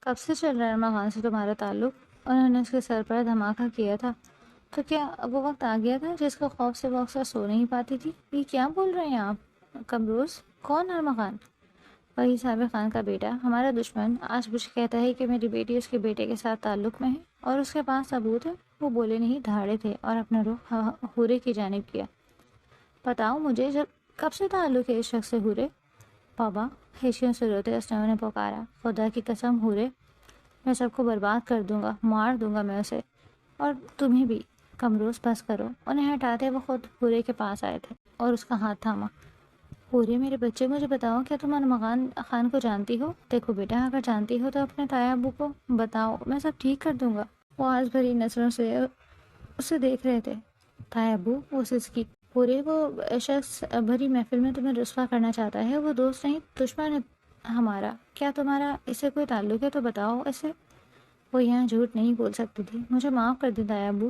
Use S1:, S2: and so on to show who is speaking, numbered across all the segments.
S1: کب سے چل رہا ہے ارما خان سے تمہارا تعلق؟ انہوں نے اس کے سر پر دھماکہ کیا تھا۔ تو کیا وہ وقت آ گیا تھا جس کو خوف سے وہ اکثر سو نہیں پاتی تھی؟ یہ کیا بول رہے ہیں آپ کمروز؟ کون ارما خان؟ وہی سابق خان کا بیٹا، ہمارا دشمن۔ آج مجھے کہتا ہے کہ میری بیٹی اس کے بیٹے کے ساتھ تعلق میں ہے اور اس کے پاس ثبوت ہے۔ وہ بولے نہیں دھاڑے تھے اور اپنا رخ حورے کی جانب کیا۔ بتاؤ مجھے، کب سے تعلق ہے اس شخص سے حورے؟ بابا، خیشیوں سے روتے اس نے انہیں پکارا، خدا کی قسم حورے، میں سب کو برباد کر دوں گا، مار دوں گا میں اسے، اور تمہیں بھی۔ کمروز بس کرو۔ انہیں ہٹاتے وہ خود حورے کے پاس آئے تھے اور اس کا ہاتھ تھاما۔ حورے میرے بچے، مجھے بتاؤ، کیا تم ارما خان کو جانتی ہو؟ دیکھو بیٹا، اگر جانتی ہو تو اپنے تایا ابو کو بتاؤ، میں سب ٹھیک کر دوں گا۔ وہ آس بھری نظروں سے اسے دیکھ رہے تھے۔ تایا ابو؟ وہ سسکی۔ پورے وہ شخص بھری محفل میں تمہیں رسوا کرنا چاہتا ہے، وہ دوست نہیں دشمن ہے ہمارا۔ کیا تمہارا اسے کوئی تعلق ہے تو بتاؤ اسے۔ وہ یہاں جھوٹ نہیں بول سکتی تھی۔ مجھے معاف کر دیں تایا ابو۔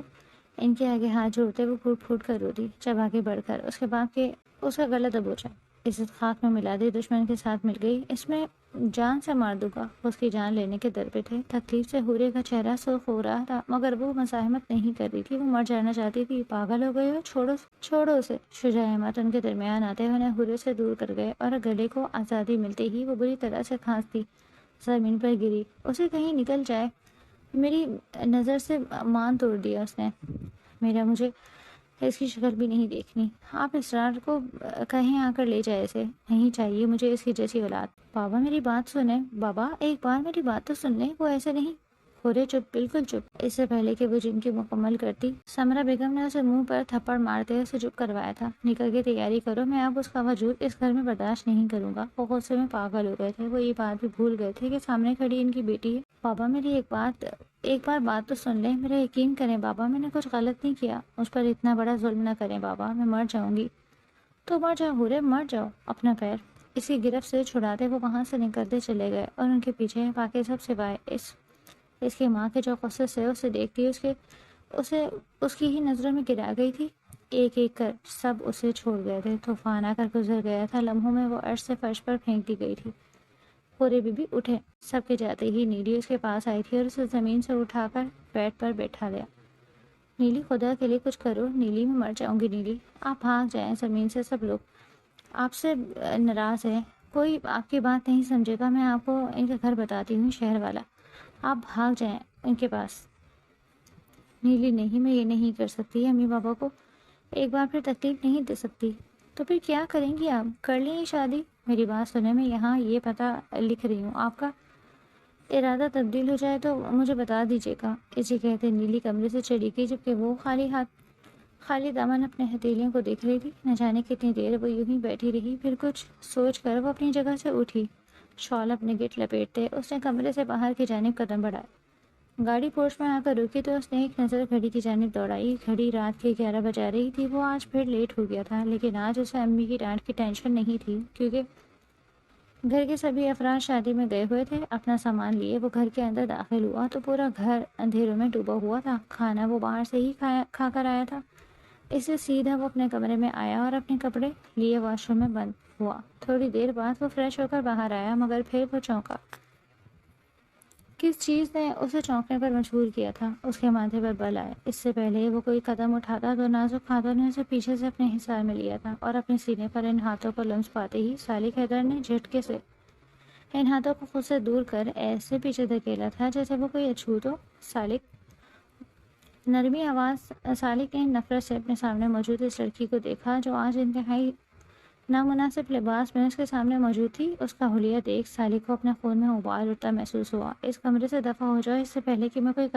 S1: ان کے آگے ہاتھ جوڑتے وہ پھوٹ پھوٹ کر روتی، جب آگے بڑھ کر اس کے بعد کہ اس کا گلا دبوچا۔ عزت خاک میں ملا دی، دشمن کے ساتھ مل گئی، اس میں جان سے مار دوں گا۔ وہ اس کی جان لینے کے در پہ تھے۔ تکلیف سے حورے کا چہرہ سرخ ہو رہا تھا، مگر وہ مزاحمت نہیں کر رہی تھی، وہ مر جانا چاہتی تھی۔ پاگل ہو گئے ہو، چھوڑو اسے۔ شجاع احمد ان کے درمیان آتے ہوئے انہیں حورے سے دور کر گئے اور گلے کو آزادی ملتے ہی وہ بری طرح سے کھانستی زمین پر گری۔ اسے کہیں نکل جائے، میری نظر سے مان توڑ دیا اس نے۔ میرا مجھے اس کی شکل بھی نہیں دیکھنی۔ آپ اسرار کو کہیں آ کر لے جائے اسے، نہیں چاہیے مجھے اس کی جیسی اولاد۔ بابا میری بات سنیں، بابا ایک بار میری بات تو سن لیں، وہ ایسے نہیں۔ حورے چپ، بالکل چپ۔ اس سے پہلے کہ وہ جن کی مکمل کرتی، سمرا بیگم نے اسے منہ پر تھپڑ مارتے اسے چپ کروایا تھا۔ نکل کے تیاری کرو، میں اب اس کا وجود اس گھر میں برداشت نہیں کروں گا۔ وہ غصے میں پاگل ہو گئے تھے، وہ یہ بات بھی بھول گئے تھے کہ سامنے کھڑی ان کی بیٹی ہے۔ بابا میری ایک بار بات تو سن لیں، میرا یقین کریں بابا، میں نے کچھ غلط نہیں کیا، مجھ پر اتنا بڑا ظلم نہ کریں بابا، میں مر جاؤں گی۔ تو مر جاؤ حورے، مر جاؤ۔ اپنا پیر اس کی گرفت سے چھڑاتے وہ وہاں سے نکلتے چلے گئے اور ان کے پیچھے باقی سب سوائے اس کی ماں کے جو غصے سے اسے دیکھتی اسے اس کی ہی نظروں میں گرا گئی تھی۔ ایک ایک کر سب اسے چھوڑ گئے تھے، طوفان آ کر گزر گیا تھا، لمحوں میں وہ عرش سے فرش پر پھینک دی گئی تھی۔ پورے بھی اٹھے، سب کے جاتے ہی نیلی اس کے پاس آئی تھی اور اسے زمین سے اٹھا کر بیڈ پر بیٹھا لیا۔ نیلی خدا کے لیے کچھ کرو، نیلی میں مر جاؤں گی نیلی۔ آپ بھاگ جائیں زمین سے، سب لوگ آپ سے ناراض ہے، کوئی آپ کی بات نہیں سمجھے گا، میں آپ کو ان کا گھر بتاتی ہوں، شہر والا۔ آپ بھاگ جائیں ان کے پاس۔ نیلی نہیں، میں یہ نہیں کر سکتی، امی بابا کو ایک بار پھر تکلیف نہیں دے سکتی۔ تو پھر کیا کریں گی آپ؟ کر لیں یہ شادی؟ میری بات سنیں، میں یہاں یہ پتہ لکھ رہی ہوں، آپ کا ارادہ تبدیل ہو جائے تو مجھے بتا دیجیے گا۔ اسے کہتے نیلی کمرے سے چلی گئی، جبکہ وہ خالی دامن اپنے ہتھیلیوں کو دیکھ رہی تھی۔ نہ جانے کتنی دیر وہ یوں ہی بیٹھی رہی، پھر کچھ سوچ کر وہ اپنی جگہ سے اٹھی۔ شال اپنے گٹ لپیٹتے اس نے کمرے سے باہر کی جانب قدم بڑھائے۔ گاڑی پورچ میں آ کر رکی تو اس نے ایک نظر گھڑی کی جانب دوڑائی۔ گھڑی رات کے 11 بجا رہی تھی۔ وہ آج پھر لیٹ ہو گیا تھا، لیکن آج اسے امی کی ڈانٹ کی ٹینشن نہیں تھی، کیونکہ گھر کے سبھی افراد شادی میں گئے ہوئے تھے۔ اپنا سامان لیے وہ گھر کے اندر داخل ہوا تو پورا گھر اندھیروں میں ڈوبا ہوا تھا۔ کھانا وہ باہر سے ہی کھا کر آیا تھا، اس سے سیدھا وہ اپنے کمرے میں آیا اور اپنے کپڑے لیے واش روم میں بند ہوا۔ تھوڑی دیر بعد وہ فریش ہو کر باہر آیا، مگر پھر وہ چونکا۔ کس چیز نے اسے چونکنے پر مجبور کیا تھا؟ اس کے ماتھے پر بل آئے۔ اس سے پہلے وہ کوئی قدم اٹھاتا تو نازک ہاتھوں نے اسے پیچھے سے اپنے حصار میں لیا تھا اور اپنے سینے پر ان ہاتھوں کو لمس پاتے ہی سالک حیدر نے جھٹکے سے ان ہاتھوں کو خود سے دور کر ایسے پیچھے دھکیلا تھا جیسے وہ کوئی اچھوت ہو۔ نرمی آواز سالک نے نفرت سے اپنے سامنے موجود اس لڑکی کو دیکھا جو آج انتہائی نامناسب لباس میں اس کے سامنے موجود تھی۔ اس کا حلیہ دیکھ سالک کو اپنے خون میں ابال اٹھتا محسوس ہوا۔ اس کمرے سے دفع ہو جاؤ، اس سے پہلے کہ میں کوئی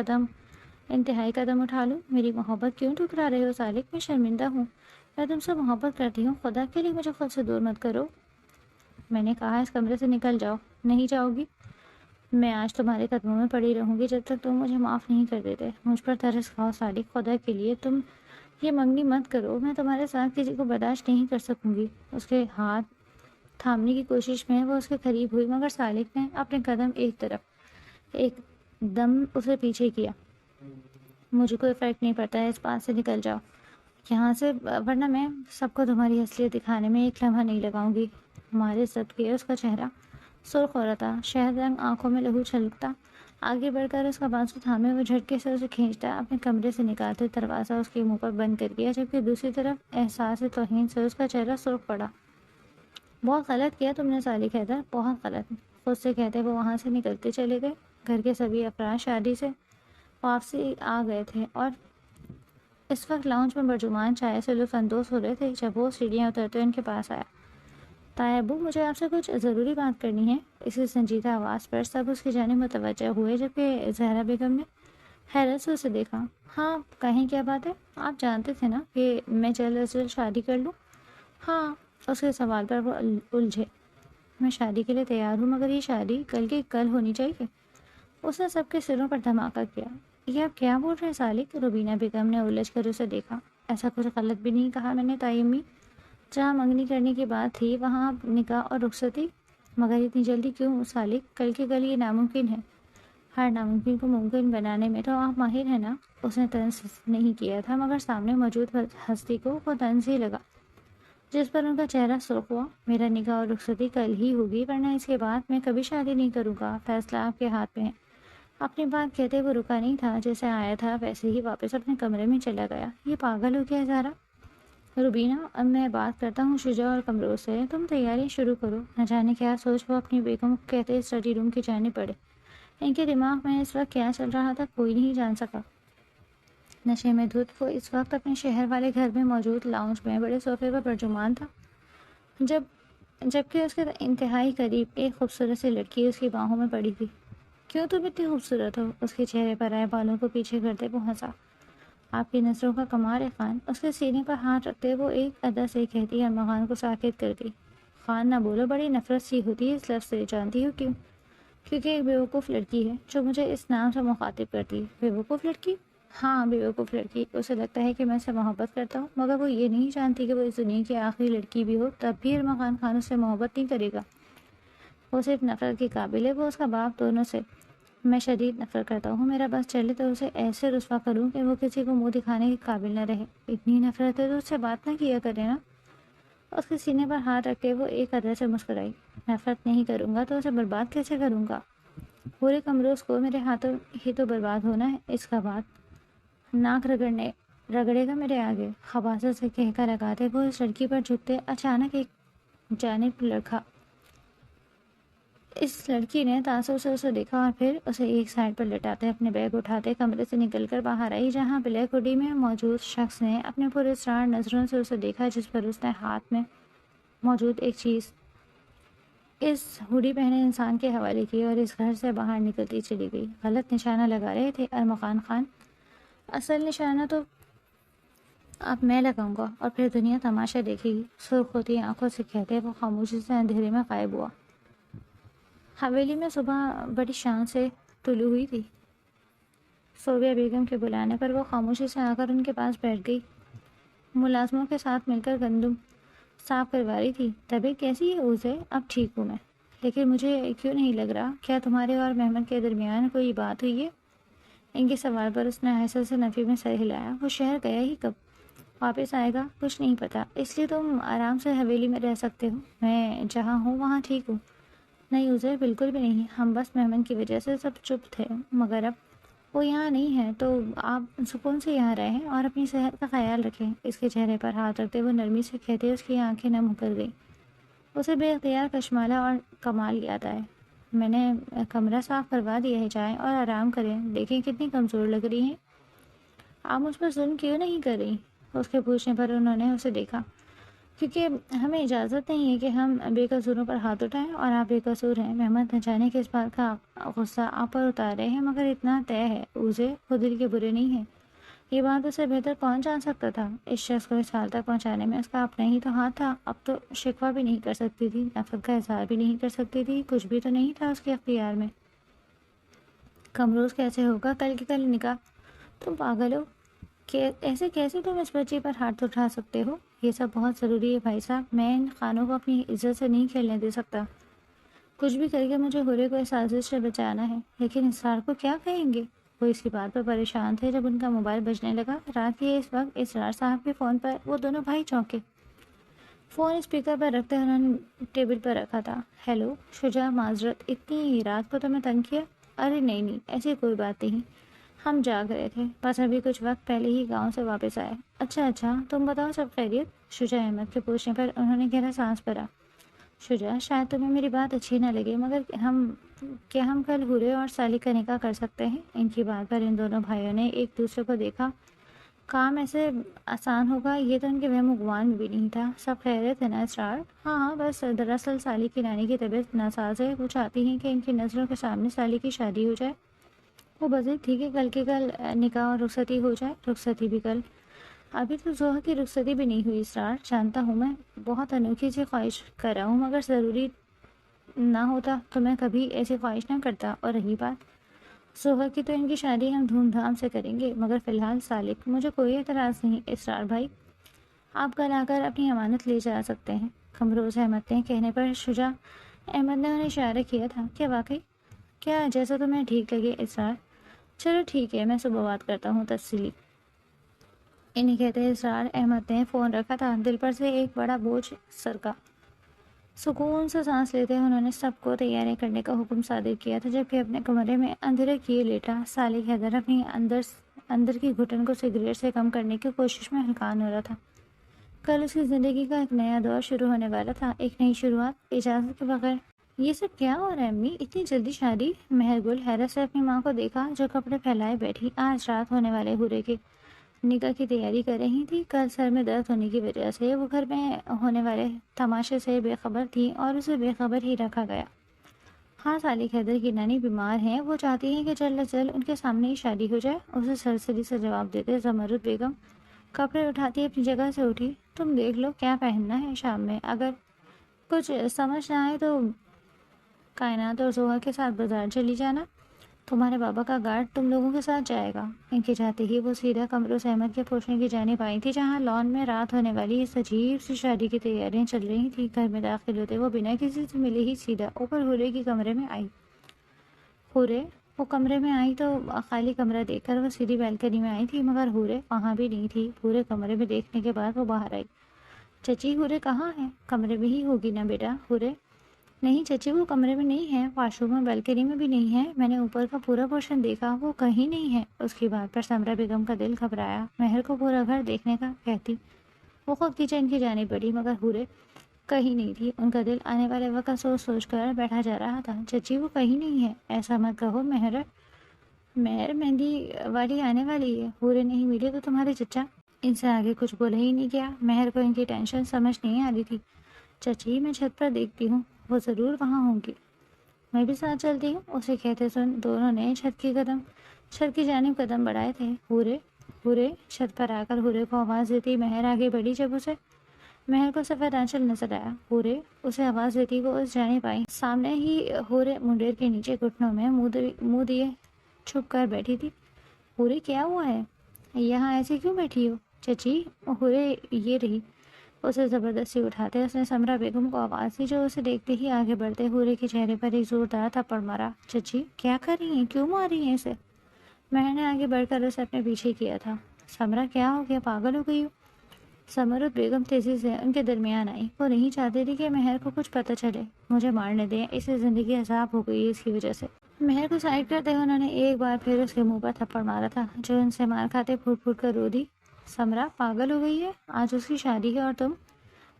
S1: انتہائی قدم اٹھا لوں۔ میری محبت کیوں ٹھکرا رہے ہو سالک؟ میں شرمندہ ہوں، میں تم سے محبت کرتی ہوں، خدا کے لیے مجھے خود سے دور مت کرو۔ میں نے کہا اس کمرے سے نکل جاؤ۔ نہیں جاؤ گی؟ میں آج تمہارے قدموں میں پڑی رہوں گی جب تک تم مجھے معاف نہیں کر دیتے۔ مجھ پر ترس کھاؤ سالک، خدا کے لیے تم یہ منگنی مت کرو، میں تمہارے ساتھ کسی کو برداشت نہیں کر سکوں گی۔ اس کے ہاتھ تھامنے کی کوشش میں وہ اس کے قریب ہوئی، مگر سالک نے اپنے قدم ایک دم اسے پیچھے کیا۔ مجھے کوئی فرق نہیں پڑتا ہے، اس بات سے نکل جاؤ یہاں سے، ورنہ میں سب کو تمہاری اصلیت دکھانے میں ایک لمحہ نہیں لگاؤں گی۔ ہمارے سب کے اس کا چہرہ سرخ ہو رہا تھا، شہد رنگ آنکھوں میں لہو چھلکتا۔ آگے بڑھ کر اس کا بازو تھامے وہ جھٹکے سے اسے کھینچتا، اپنے کمرے سے نکالتے دروازہ اس کے منہ پر بند کر دیا، جبکہ دوسری طرف احساس توہین سے اس کا چہرہ سرخ پڑا۔ بہت غلط کیا تم نے سالک حیدر، بہت غلط، خود سے کہتے وہ وہاں سے نکلتے چلے گئے۔ گھر کے سبھی افراد شادی سے واپسی آ گئے تھے اور اس وقت لاؤنج میں برجمان چائے سے لطف اندوز ہو رہے تھے جب وہ سیڑھیاں اترتے ان کے پاس آیا۔ تایا ابو، مجھے آپ سے کچھ ضروری بات کرنی ہے۔ اسی سنجیدہ آواز پر سب اس کی جانب متوجہ ہوئے، جبکہ زہرا بیگم نے حیرت سے اسے دیکھا۔ ہاں کہیں، کیا بات ہے؟ آپ جانتے تھے نا کہ میں جلد از جلد شادی کر لوں؟ ہاں، اس کے سوال پر وہ الجھے۔ میں شادی کے لیے تیار ہوں، مگر یہ شادی کل کی کل ہونی چاہیے۔ اس نے سب کے سروں پر دھماکہ کیا۔ یہ آپ کیا بول رہے ہیں سالک؟ روبینہ بیگم نے الجھ کر اسے دیکھا۔ ایسا کچھ غلط بھی نہیں کہا میں نے تائی امی، جہاں منگنی کرنے کی بات تھی وہاں اب نکاح اور رخصتی، مگر اتنی جلدی کیوں سالک؟ کل کی کل یہ ناممکن ہے۔ ہر ناممکن کو ممکن بنانے میں تو آپ ماہر ہیں نا۔ اس نے طنز نہیں کیا تھا، مگر سامنے موجود ہستی کو وہ طنز ہی لگا، جس پر ان کا چہرہ سرخ ہوا۔ میرا نکاح اور رخصتی کل ہی ہوگی، ورنہ اس کے بعد میں کبھی شادی نہیں کروں گا۔ فیصلہ آپ کے ہاتھ میں ہے۔ اپنی بات کہتے وہ رکا نہیں تھا، جیسے آیا تھا ویسے ہی واپس اپنے کمرے میں چلا گیا۔ یہ پاگل ہو گیا زہرا؟ روبینہ، اب میں بات کرتا ہوں شجاع اور کمروں سے، تم تیاری شروع کرو۔ نہ جانے کیا سوچ وہ اپنی بیگم کو کہتے اسٹڈی روم کی جانب پڑے۔ ان کے دماغ میں اس وقت کیا چل رہا تھا کوئی نہیں جان سکا۔ نشے میں دھت وہ اس وقت اپنے شہر والے گھر میں موجود لاؤنج میں بڑے صوفے پر برجمان تھا، جبکہ اس کے انتہائی قریب ایک خوبصورت سی لڑکی اس کی باہوں میں پڑی تھی۔ کیوں تم اتنی خوبصورت ہو؟ اس کے چہرے پر آئے بالوں کو پیچھے کرتے وہ ہنسا۔ آپ کی نظروں کا کمال ہے خان۔ اس کے سینے پر ہاتھ رکھتے وہ ایک ادا سے کہتی ارمغان کو ساکت کر گئی۔ خان نہ بولو، بڑی نفرت سی ہوتی ہے اس لفظ سے، جانتی ہو کیوں؟ کیونکہ ایک بیوقوف لڑکی ہے جو مجھے اس نام سے مخاطب کرتی ہے۔ بیوقوف لڑکی؟ ہاں، بیوقوف لڑکی۔ اسے لگتا ہے کہ میں اسے محبت کرتا ہوں، مگر وہ یہ نہیں جانتی کہ وہ اس دنیا کی آخری لڑکی بھی ہو تب بھی ارمغان خان اس سے محبت نہیں کرے گا۔ وہ صرف نفرت کی قابل ہے، وہ اس کا باپ دونوں سے۔ میں شدید نفرت کرتا ہوں، میرا بس چلے تو اسے ایسے رسوا کروں کہ وہ کسی کو منہ دکھانے کے قابل نہ رہے۔ اتنی نفرت ہے تو اس سے بات نہ کیا کرے نا۔ اس کے سینے پر ہاتھ رکھ کے وہ ایک ادھر سے مسکرائی۔ نفرت نہیں کروں گا تو اسے برباد کیسے کروں گا؟ پورے کمروز کو میرے ہاتھوں ہی تو برباد ہونا ہے۔ اس کا بات ناک رگڑے گا میرے آگے۔ خباثت سے کہہ کر لگاتے وہ اس لڑکی پر جھکتے، اچانک ایک جانب لڑکا۔ اس لڑکی نے تعصب سے اسے دیکھا اور پھر اسے ایک سائڈ پر لٹاتے اپنے بیگ اٹھاتے کمرے سے نکل کر باہر آئی، جہاں بلیک ہوڈی میں موجود شخص نے اپنے پراسرار نظروں سے اسے دیکھا، جس پر اس نے ہاتھ میں موجود ایک چیز اس ہوڈی پہنے انسان کے حوالے کی اور اس گھر سے باہر نکلتی چلی گئی۔ غلط نشانہ لگا رہے تھے ارمغان خان، اصل نشانہ تو اب میں لگاؤں گا اور پھر دنیا تماشا دیکھے گی۔ سرخ ہوتی آنکھوں سے کہتے وہ خاموشی سے اندھیرے میں غائب ہوا۔ حویلی میں صبح بڑی شان سے طلوع ہوئی تھی۔ صوبیہ بیگم کے بلانے پر وہ خاموشی سے آ کر ان کے پاس بیٹھ گئی۔ ملازموں کے ساتھ مل کر گندم صاف کروا رہی تھی۔ طبیعت کیسی ہے اسے؟ اب ٹھیک ہوں میں، لیکن مجھے کیوں نہیں لگ رہا، کیا تمہارے اور محمد کے درمیان کوئی بات ہوئی ہے؟ ان کے سوال پر اس نے حیثیت سے نفی میں سر ہلایا۔ وہ شہر گیا ہی کب واپس آئے گا کچھ نہیں پتا، اس لیے تم آرام سے حویلی میں رہ سکتے ہو۔ میں جہاں ہوں وہاں ٹھیک ہوں۔ نہیں عزیر، بالکل بھی نہیں، ہم بس محمد کی وجہ سے سب چپ تھے، مگر اب وہ یہاں نہیں ہے تو آپ سکون سے یہاں رہیں اور اپنی صحت کا خیال رکھیں۔ اس کے چہرے پر ہاتھ رکھتے وہ نرمی سے کہتے اس کی آنکھیں نم ہو کر گئیں۔ اسے بے اختیار کشمالہ اور کمال یاد آئے۔ میں نے کمرہ صاف کروا دیا ہے، جائیں اور آرام کریں، دیکھیں کتنی کمزور لگ رہی ہیں۔ آپ مجھ پر ظلم کیوں نہیں کر رہی؟ اس کے پوچھنے پر انہوں نے اسے دیکھا۔ کیونکہ ہمیں اجازت نہیں ہے کہ ہم بے قصوروں پر ہاتھ اٹھائیں اور آپ بے قصور ہیں۔ محمد نہ جانے کہ اس بات کا غصہ آپ پر اتار رہے ہیں، مگر اتنا طے ہے اسے خود دل کے برے نہیں ہیں۔ یہ بات اسے بہتر کون جان سکتا تھا؟ اس شخص کو اس حال تک پہنچانے میں اس کا اپنا ہی تو ہاتھ تھا۔ اب تو شکوہ بھی نہیں کر سکتی تھی، نفرت کا اظہار بھی نہیں کر سکتی تھی، کچھ بھی تو نہیں تھا اس کے اختیار میں۔ کمروز کیسے ہوگا کل کی کل نکاح؟ تم پاگل ہو؟ ایسے کیسے تم اس بچی پر ہاتھ اٹھا سکتے ہو؟ یہ سب بہت ضروری ہے بھائی صاحب، میں ان خانوں کو اپنی عزت سے نہیں کھیلنے دے سکتا۔ کچھ بھی کر کے مجھے ہورے کو اس سازش سے بچانا ہے۔ لیکن اسرار کو کیا کہیں گے؟ وہ اس کی بات پر پریشان تھے جب ان کا موبائل بجنے لگا۔ رات کے اس وقت اسرار صاحب کے فون پر وہ دونوں بھائی چونکے۔ فون اسپیکر پر رکھتے انہوں نے ٹیبل پر رکھا تھا۔ ہیلو شجاع، معذرت، اتنی رات کو تو میں تنگ کیا؟ ارے نہیں نہیں، ایسی کوئی بات نہیں، ہم جاگ رہے تھے، بس ابھی کچھ وقت پہلے ہی گاؤں سے واپس آئے۔ اچھا اچھا، تم بتاؤ سب خیریت؟ شجاع احمد کے پوچھنے پر انہوں نے گہرا سانس بھرا۔ شجاع، شاید تمہیں میری بات اچھی نہ لگے، مگر ہم کل حورے اور صالح کا نکاح کر سکتے ہیں؟ ان کی بات پر ان دونوں بھائیوں نے ایک دوسرے کو دیکھا۔ کام ایسے آسان ہوگا یہ تو ان کے وہم و گمان میں بھی نہیں تھا۔ سب خیریت ہے نا اسرار؟ ہاں ہاں، بس دراصل صالح کی نانی کی طبیعت ناساز ہے، وہ چاہتی ہیں کہ ان کی نظروں کے سامنے صالح کی شادی ہو جائے۔ وہ بس ٹھیک ہے، کل کے کل نکاح اور رخصتی ہو جائے۔ رخصتی بھی کل؟ ابھی تو زوہا کی رخصتی بھی نہیں ہوئی اسرار، جانتا ہوں میں بہت انوکھی سی خواہش کر رہا ہوں، مگر ضروری نہ ہوتا تو میں کبھی ایسی خواہش نہ کرتا۔ اور رہی بات زوہا کی، تو ان کی شادی ہم دھوم دھام سے کریں گے، مگر فی الحال صالح، مجھے کوئی اعتراض نہیں اسرار بھائی، آپ کل آ کر اپنی امانت لے جا سکتے ہیں۔ قمروز احمد نے کہنے پر شجاع احمد نے انہیں اشارہ کیا تھا۔ کیا واقعی؟ کیا جیسا تمہیں ٹھیک لگے اسرار۔ چلو ٹھیک ہے، میں صبح بات کرتا ہوں تفصیلی۔ انہیں کہتے اسرار احمد نے فون رکھا تھا، دل پر سے ایک بڑا بوجھ سرکا۔ سکون سے سانس لیتے انہوں نے سب کو تیاریاں کرنے کا حکم صادر کیا تھا، جبکہ اپنے کمرے میں اندھیرے کیے لیٹا صالح حیدر اپنی اندر کی گھٹن کو سگریٹ سے کم کرنے کی کوشش میں ہلکان ہو رہا تھا۔ کل اس کی زندگی کا ایک نیا دور شروع ہونے والا تھا، ایک نئی شروعات۔ اجازت کے بغیر یہ سب کیا ہو رہا ہے امی؟ اتنی جلدی شادی؟ مہر گل حیرت سے اپنی ماں کو دیکھا جو کپڑے پھیلائے بیٹھی آج رات ہونے والے حورے کے نکاح کی تیاری کر رہی تھی۔ کل سر میں درد ہونے کی وجہ سے وہ گھر میں ہونے والے تماشے سے بے خبر تھی اور اسے بے خبر ہی رکھا گیا۔ ہاں، صالح حیدر کی نانی بیمار ہیں، وہ چاہتی ہیں کہ جلد از جلد ان کے سامنے ہی شادی ہو جائے۔ اسے سرسری سے جواب دیتے زمرد بیگم کپڑے اٹھاتی اپنی جگہ سے اٹھی۔ تم دیکھ لو کیا پہننا ہے شام میں، اگر کچھ سمجھ نہ آئے تو کائنات اور زوہا کے ساتھ بازار چلی جانا، تمہارے بابا کا گارڈ تم لوگوں کے ساتھ جائے گا۔ ان کے جاتے ہی وہ سیدھا قمروز احمد کے پوچھنے کی جانب آئی تھی، جہاں لان میں رات ہونے والی اس عجیب سی شادی کی تیاریاں چل رہی تھی۔ گھر میں داخل ہوتے وہ بنا کسی سے ملے ہی سیدھا اوپر حورے کے کمرے میں آئی۔ حورے وہ کمرے میں آئی تو خالی کمرہ دیکھ کر وہ سیدھی بیلکنی میں آئی تھی، مگر حورے وہاں بھی نہیں تھی۔ پورے کمرے میں دیکھنے کے بعد وہ باہر آئی۔ چچی حورے کہاں ہے؟ کمرے میں ہی ہوگی نا بیٹا۔ حورے نہیں چچی، وہ کمرے میں نہیں ہے، واش روم میں بیلکنی میں بھی نہیں ہے، میں نے اوپر کا پورا پورشن دیکھا، وہ کہیں نہیں ہے۔ اس کی بات پر سمرہ بیگم کا دل گھبرایا۔ مہر کو پورا گھر دیکھنے کا کہتی، وہ خود کچن کی جانب بڑھی، مگر حورے کہیں نہیں تھی۔ ان کا دل آنے والے وقت کا سوچ سوچ کر بیٹھا جا رہا تھا۔ چچی وہ کہیں نہیں ہے، ایسا مت کہو مہر مہندی والی آنے والی ہے، حورے نہیں ملی تو تمہارے چچا۔ ان سے آگے کچھ بولا ہی نہیں گیا۔ مہر کو ان کی ٹینشن سمجھ نہیں آ رہی تھی۔ چچی میں چھت پر دیکھتی ہوں، وہ ضرور وہاں ہوں گی، میں بھی ساتھ چلتی ہوں۔ اسے کہتے سن دونوں نے چھت کی جانب قدم بڑھائے تھے۔ حورے چھت پر آ کر حورے کو آواز دیتی مہر آگے بڑھی، جب اسے مہر کو سفید آنچل نظر آیا۔ حورے اسے آواز دیتی وہ اس جانب آئی۔ سامنے ہی حورے منڈیر کے نیچے گھٹنوں میں منہ دیے چھپ کر بیٹھی تھی۔ حورے کیا ہوا ہے؟ یہاں ایسے کیوں بیٹھی ہو؟ چچی حورے یہ رہی۔ اسے زبردستی اٹھاتے اس نے سمرہ بیگم کو آواز دی، جو اسے دیکھتے ہی آگے بڑھتے حورے کے چہرے پر ایک زوردار تھپڑ مارا۔ چچی کیا کر رہی ہیں؟ کیوں مار رہی ہیں اسے؟ مہر نے آگے بڑھ کر اسے اپنے پیچھے کیا تھا۔ سمرہ کیا ہو گیا، پاگل ہو گئی ہو؟ سمرد بیگم تیزی سے ان کے درمیان آئی۔ وہ نہیں چاہتی تھی کہ مہر کو کچھ پتہ چلے۔ مجھے مارنے دیں، اسے زندگی عذاب ہو گئی اس کی وجہ سے۔ مہر کو سائڈ کرتے ہوئے انہوں نے ایک بار پھر اس کے منہ پر تھپڑ مارا تھا، جو ان سے مار کھاتے پھوٹ پھوٹ کر رو دی۔ سمرہ پاگل ہو گئی ہے، آج اس کی شادی ہے اور تم؟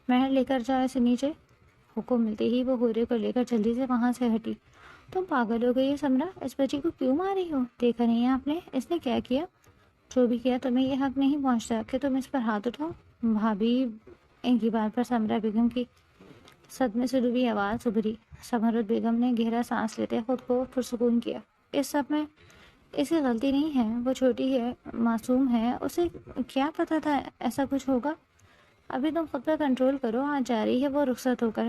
S1: مہر لے کر جاؤ اسے نیچے۔ حکم ملتے ہی وہ حورے کو لے کر جلدی سے وہاں سے ہٹی۔ تم پاگل ہو گئی ہے سمرہ، اس بچی کو کیوں ماری ہو؟ دیکھا نہیں آپ نے اس نے کیا کیا؟ جو بھی کیا تمہیں یہ حق نہیں پہنچتا کہ تم اس پر ہاتھ اٹھاؤ۔ بھابھی ان کی بات پر سمرہ بیگم کی صدمے سے ڈوبی آواز ابھری۔ سمرد بیگم نے گہرا سانس لیتے خود کو پرسکون کیا۔ اس سب میں اس کی غلطی نہیں ہے، وہ چھوٹی ہے، معصوم ہے، اسے کیا پتا تھا ایسا کچھ ہوگا۔ ابھی تم خود پر کنٹرول کرو، آج جا رہی ہے وہ رخصت ہو کر،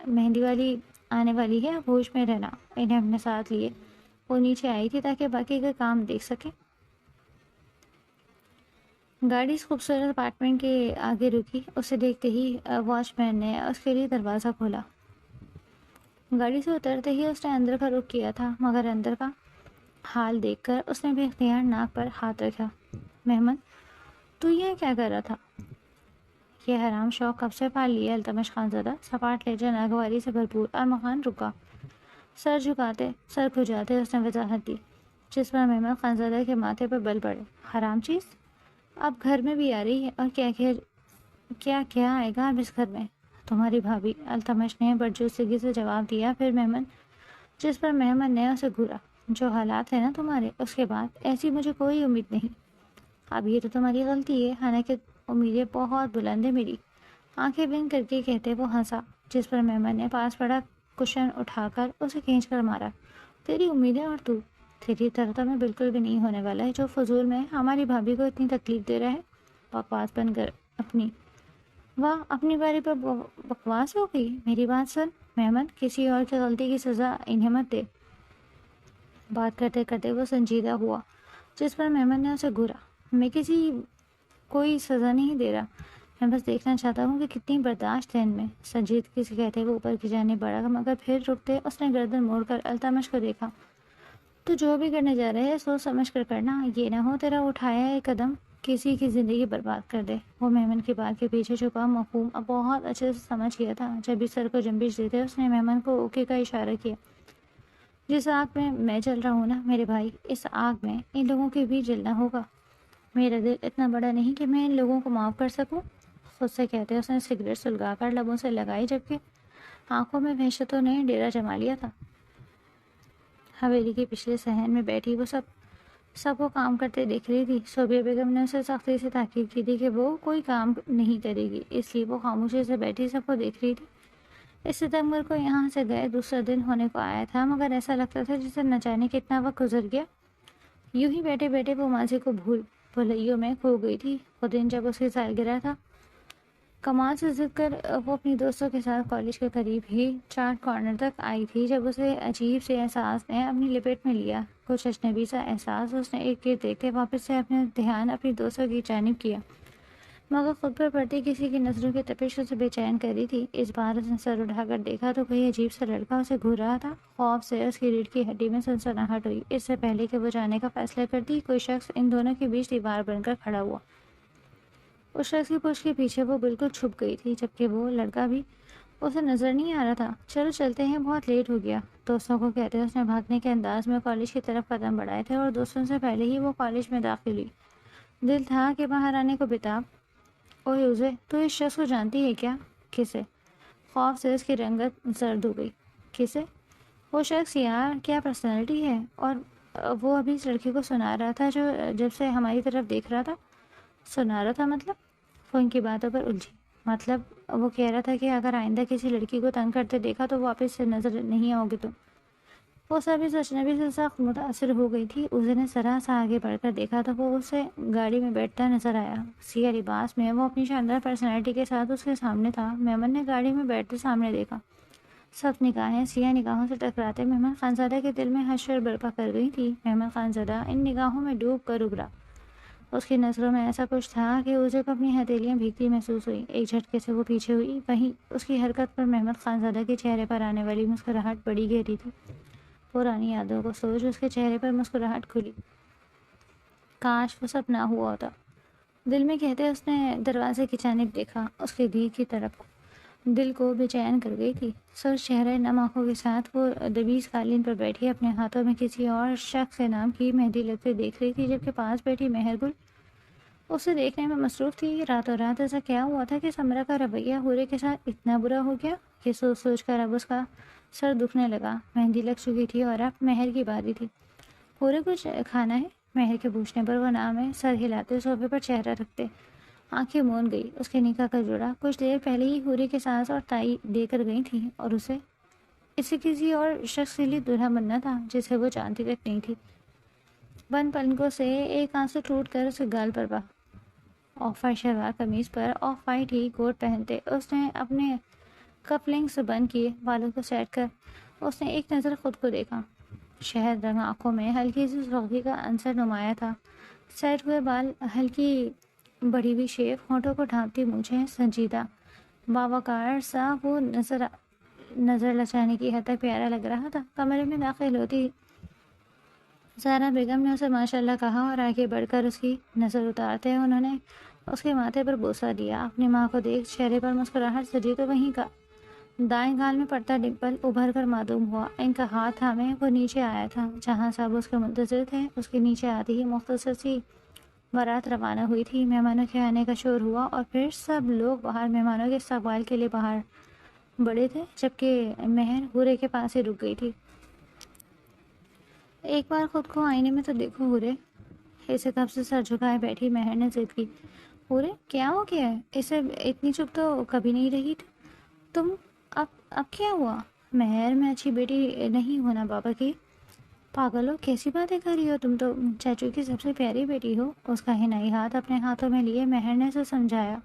S1: مہندی والی آنے والی ہے، ہوش میں رہنا۔ انہیں اپنے ساتھ لیے وہ نیچے آئی تھی تاکہ باقی کا کام دیکھ سکے۔ گاڑی اس خوبصورت اپارٹمنٹ کے آگے رکی۔ اسے دیکھتے ہی واچ مین نے اس کے لیے دروازہ کھولا۔ گاڑی سے اترتے ہی اس نے اندر کا رخ کیا تھا، مگر اندر کا حال دیکھ کر اس نے بے اختیار ناک پر ہاتھ رکھا۔ محمد تو یہاں کیا کر رہا تھا؟ یہ حرام شوق کب سے پال لیا التمش خانزادہ؟ سپاٹ لہجہ ناگواری سے بھرپور ارمغان رکا، سر جھکاتے سر کھجاتے اس نے وضاحت دی، جس پر مہمان خانزادہ کے ماتھے پر بل پڑے۔ حرام چیز اب گھر میں بھی آ رہی ہے، اور کیا آئے گا اب اس گھر میں؟ تمہاری بھابھی، التمش نے برجستگی سے جواب دیا۔ پھر مہمان، جس پر مہمان نے اسے گھورا، جو حالات ہیں نا تمہارے، اس کے بعد ایسی مجھے کوئی امید نہیں۔ اب یہ تو تمہاری غلطی ہے، حالانکہ امیدیں بہت بلند ہے میری، آنکھیں بند کر کے کہتے وہ ہنسا، جس پر مہمان نے پاس پڑا کشن اٹھا کر اسے کھینچ کر مارا۔ تیری امیدیں اور تو، تیری طرح تو میں بالکل بھی نہیں ہونے والا ہے جو فضول میں ہماری بھابھی کو اتنی تکلیف دے رہا ہے۔ بکواس بند کر اپنی۔ واہ، اپنی باری پر بکواس ہو گئی۔ میری بات سن مہمان، کسی اور کی غلطی کی سزا انہیں مت دے۔ بات کرتے کرتے وہ سنجیدہ ہوا، جس پر مہمان نے اسے گھورا۔ میں کوئی سزا نہیں دے رہا، میں بس دیکھنا چاہتا ہوں کہ کتنی برداشت ہے ان میں۔ سنجیدگی سے کہتے وہ اوپر کی جانب بڑھا، مگر پھر رکتے اس نے گردن موڑ کر التمش کو دیکھا۔ تو جو بھی کرنے جا رہے ہے سوچ سمجھ کر کرنا، یہ نہ ہو تیرا اٹھایا ایک قدم کسی کی زندگی برباد کر دے۔ وہ مہمان کی بات کے پیچھے چھپا مفہوم اب بہت اچھے سے سمجھ گیا تھا۔ جب اس سر کو جنبش دیتے اس نے مہمان کو اوکے کا اشارہ کیا۔ جس آگ میں جل رہا ہوں نا میرے بھائی، اس آگ میں ان لوگوں کے بھی جلنا ہوگا۔ میرا دل اتنا بڑا نہیں کہ میں ان لوگوں کو معاف کر سکوں۔ خود سے کہتے اس نے سگریٹ سلگا کر لبوں سے لگائی، جبکہ آنکھوں میں وحشتوں نے ڈیرا جما لیا تھا۔ حویلی کے پچھلے صحن میں بیٹھی وہ سب کو کام کرتے دیکھ رہی تھی۔ صوبیہ بیگم نے اسے سختی سے تاکید کی تھی کہ وہ کوئی کام نہیں کرے گی، اس لیے وہ خاموشی سے بیٹھی سب کو دیکھ رہی تھی۔ اس ستمبر کو یہاں سے گئے دوسرا دن ہونے کو آیا تھا، مگر ایسا لگتا تھا جسے نہ جانے کتنا وقت گزر گیا۔ یوں ہی بیٹھے بیٹھے وہ ماضی کو بھلائیوں میں کھو گئی تھی۔ وہ دن جب اس کی سالگرہ تھا، کمال سے ضد کر وہ اپنی دوستوں کے ساتھ کالج کے قریب ہی چارٹ کارنر تک آئی تھی، جب اسے عجیب سے احساس نے اپنی لپیٹ میں لیا۔ کچھ اجنبی سا احساس۔ اس نے ایک گرد دیکھتے واپس سے اپنے دھیان اپنی دوستوں کی جانب کیا، مگر خود پر پڑتی کسی کی نظروں کی تپش اسے بے چین کر رہی تھی۔ اس بار اس نے سر اٹھا کر دیکھا تو کوئی عجیب سا لڑکا اسے گھور رہا تھا۔ خوف سے اس کی ریڑھ کی ہڈی میں سنسناہٹ ہوئی۔ اس سے پہلے کہ وہ جانے کا فیصلہ کرتی، کوئی شخص ان دونوں کے بیچ دیوار بن کر کھڑا ہوا۔ اس شخص کی پشت کے پیچھے وہ بالکل چھپ گئی تھی، جبکہ وہ لڑکا بھی اسے نظر نہیں آ رہا تھا۔ چلو چلتے ہیں، بہت لیٹ ہو گیا۔ دوستوں کو کہتے اس نے بھاگنے کے انداز میں کالج کی طرف قدم بڑھائے تھے، اور دوستوں سے پہلے ہی وہ کالج میں داخل ہوئی۔ دل تھا کہ باہر آنے کو بتاب۔ اوے اوزے، تو اس شخص کو جانتی ہے کیا؟ کسے؟ خوف سے اس کی رنگت زرد ہو گئی۔ کسے؟ وہ شخص یار، کیا پرسنالٹی ہے! اور وہ ابھی اس لڑکی کو سنا رہا تھا جو جب سے ہماری طرف دیکھ رہا تھا۔ سنا رہا تھا مطلب؟ وہ ان کی باتوں پر الجھی۔ مطلب وہ کہہ رہا تھا کہ اگر آئندہ کسی لڑکی کو تنگ کرتے دیکھا تو واپس سے نظر نہیں آؤ گے تم۔ وہ سب اس اجنبی سے سخت متاثر ہو گئی تھی۔ اس نے ذرا سا آگے بڑھ کر دیکھا تو وہ اسے گاڑی میں بیٹھتا نظر آیا۔ سیاہ لباس میں وہ اپنی شاندار پرسنالٹی کے ساتھ اس کے سامنے تھا۔ مہمان نے گاڑی میں بیٹھتے سامنے دیکھا۔ سب نگاہیں سیاہ نگاہوں سے ٹکراتے مہمان خانزادہ کے دل میں حشر برپا کر گئی تھی۔ مہمان خانزادہ ان نگاہوں میں ڈوب کر ابھرا۔ اس کی نظروں میں ایسا کچھ تھا کہ اسے کو اپنی ہتھیلیاں بھیگتی محسوس ہوئی۔ ایک جھٹکے سے وہ پیچھے ہوئی۔ وہیں اس کی حرکت پر محمد خانزادہ کے چہرے پر آنے والی مسکراہٹ بڑی گہری تھی۔ پرانی یادوں کو سوچ اس کے چہرے پر مسکراہٹ کھلی۔ کاش وہ سب نہ ہوا ہوتا، دل میں کہتے اس نے دروازے کی جانب دیکھا، اس کے دیر کی طرف دل کو بے چین کر گئی تھی۔ سرخ چہرے نم آنکھوں کے ساتھ وہ دبیز قالین پر بیٹھی اپنے ہاتھوں میں کسی اور شخص کے نام کی مہندی لگتے دیکھ رہی تھی، جبکہ پاس بیٹھی مہر گل اسے دیکھنے میں مصروف تھی۔ راتوں رات ایسا کیا ہوا تھا کہ سمرا کا رویہ حورے کے ساتھ اتنا برا ہو گیا؟ یہ سوچ سوچ کر اب اس کا سر دکھنے لگا۔ مہندی لگ چکی تھی اور اب مہر کی باری تھی۔ حورے کچھ کھانا ہے؟ مہر کے پوچھنے پر وہ نام سر ہلاتے صوفے پر چہرہ رکھتے آنکھیں مون گئی۔ اس کے نکاح کا جوڑا کچھ دیر پہلے ہی حورے کے سانس اور تائی دے کر گئی تھی، اور اسے کسی اور شخص کے لیے دلہا بننا تھا جسے وہ جانتی تک نہیں تھی۔ بند پلکوں سے ایک آنسو ٹوٹ کر اسے گال پر بہا۔ آف وائٹ شلوار قمیض پر آف وائٹ ہی کوٹ پہنتے اس نے اپنے کپ لنگ سے بند کیے بالوں کو سیٹ کر اس نے ایک نظر خود کو دیکھا۔ شہد رنگ آنکھوں میں ہلکی سی سرخی کا عنصر نمایاں تھا۔ سیٹ ہوئے بال، ہلکی بڑی ہوئی شیف، ہونٹوں کو ڈھانپتی مونچھیں، سنجیدہ باوقار سا وہ نظر لچانے کی حد تک پیارا لگ رہا تھا۔ کمرے میں داخل ہوتی زہرا بیگم نے اسے ماشاء اللہ کہا اور آگے بڑھ کر اس کی نظر اتارتے انہوں نے اس کے ماتھے پر بوسہ دیا۔ اپنی ماں کو دیکھ چہرے پر مسکراہٹ سجی تو وہیں کا دائیں گال میں پڑتا ڈمپل ابھر کر معلوم ہوا۔ ان کا ہاتھ تھامے وہ نیچے آیا تھا جہاں سب اس کے منتظر تھے۔ اس کے نیچے آتے ہی مختصر سی بارات روانہ ہوئی تھی۔ مہمانوں کے آنے کا شور ہوا اور پھر سب لوگ باہر مہمانوں کے استقبال کے لیے باہر بڑے تھے، جبکہ مہر حورے کے پاس ہی رک گئی تھی۔ ایک بار خود کو آئینے میں تو دیکھو حورے۔ اسے کب سے سر جھکائے بیٹھی مہر نے ضد کی۔ حورے کیا ہو گیا ہے؟ اسے اتنی چپ تو کبھی نہیں رہی تھی تم، اب کیا ہوا؟ مہر میں اچھی بیٹی نہیں ہونا بابا کی؟ پاگل ہو، کیسی باتیں کر رہی ہو؟ تم تو چاچو کی سب سے پیاری بیٹی ہو۔ اس کا حنائی ہاتھ اپنے ہاتھوں میں لیے مہر نے اسے سمجھایا،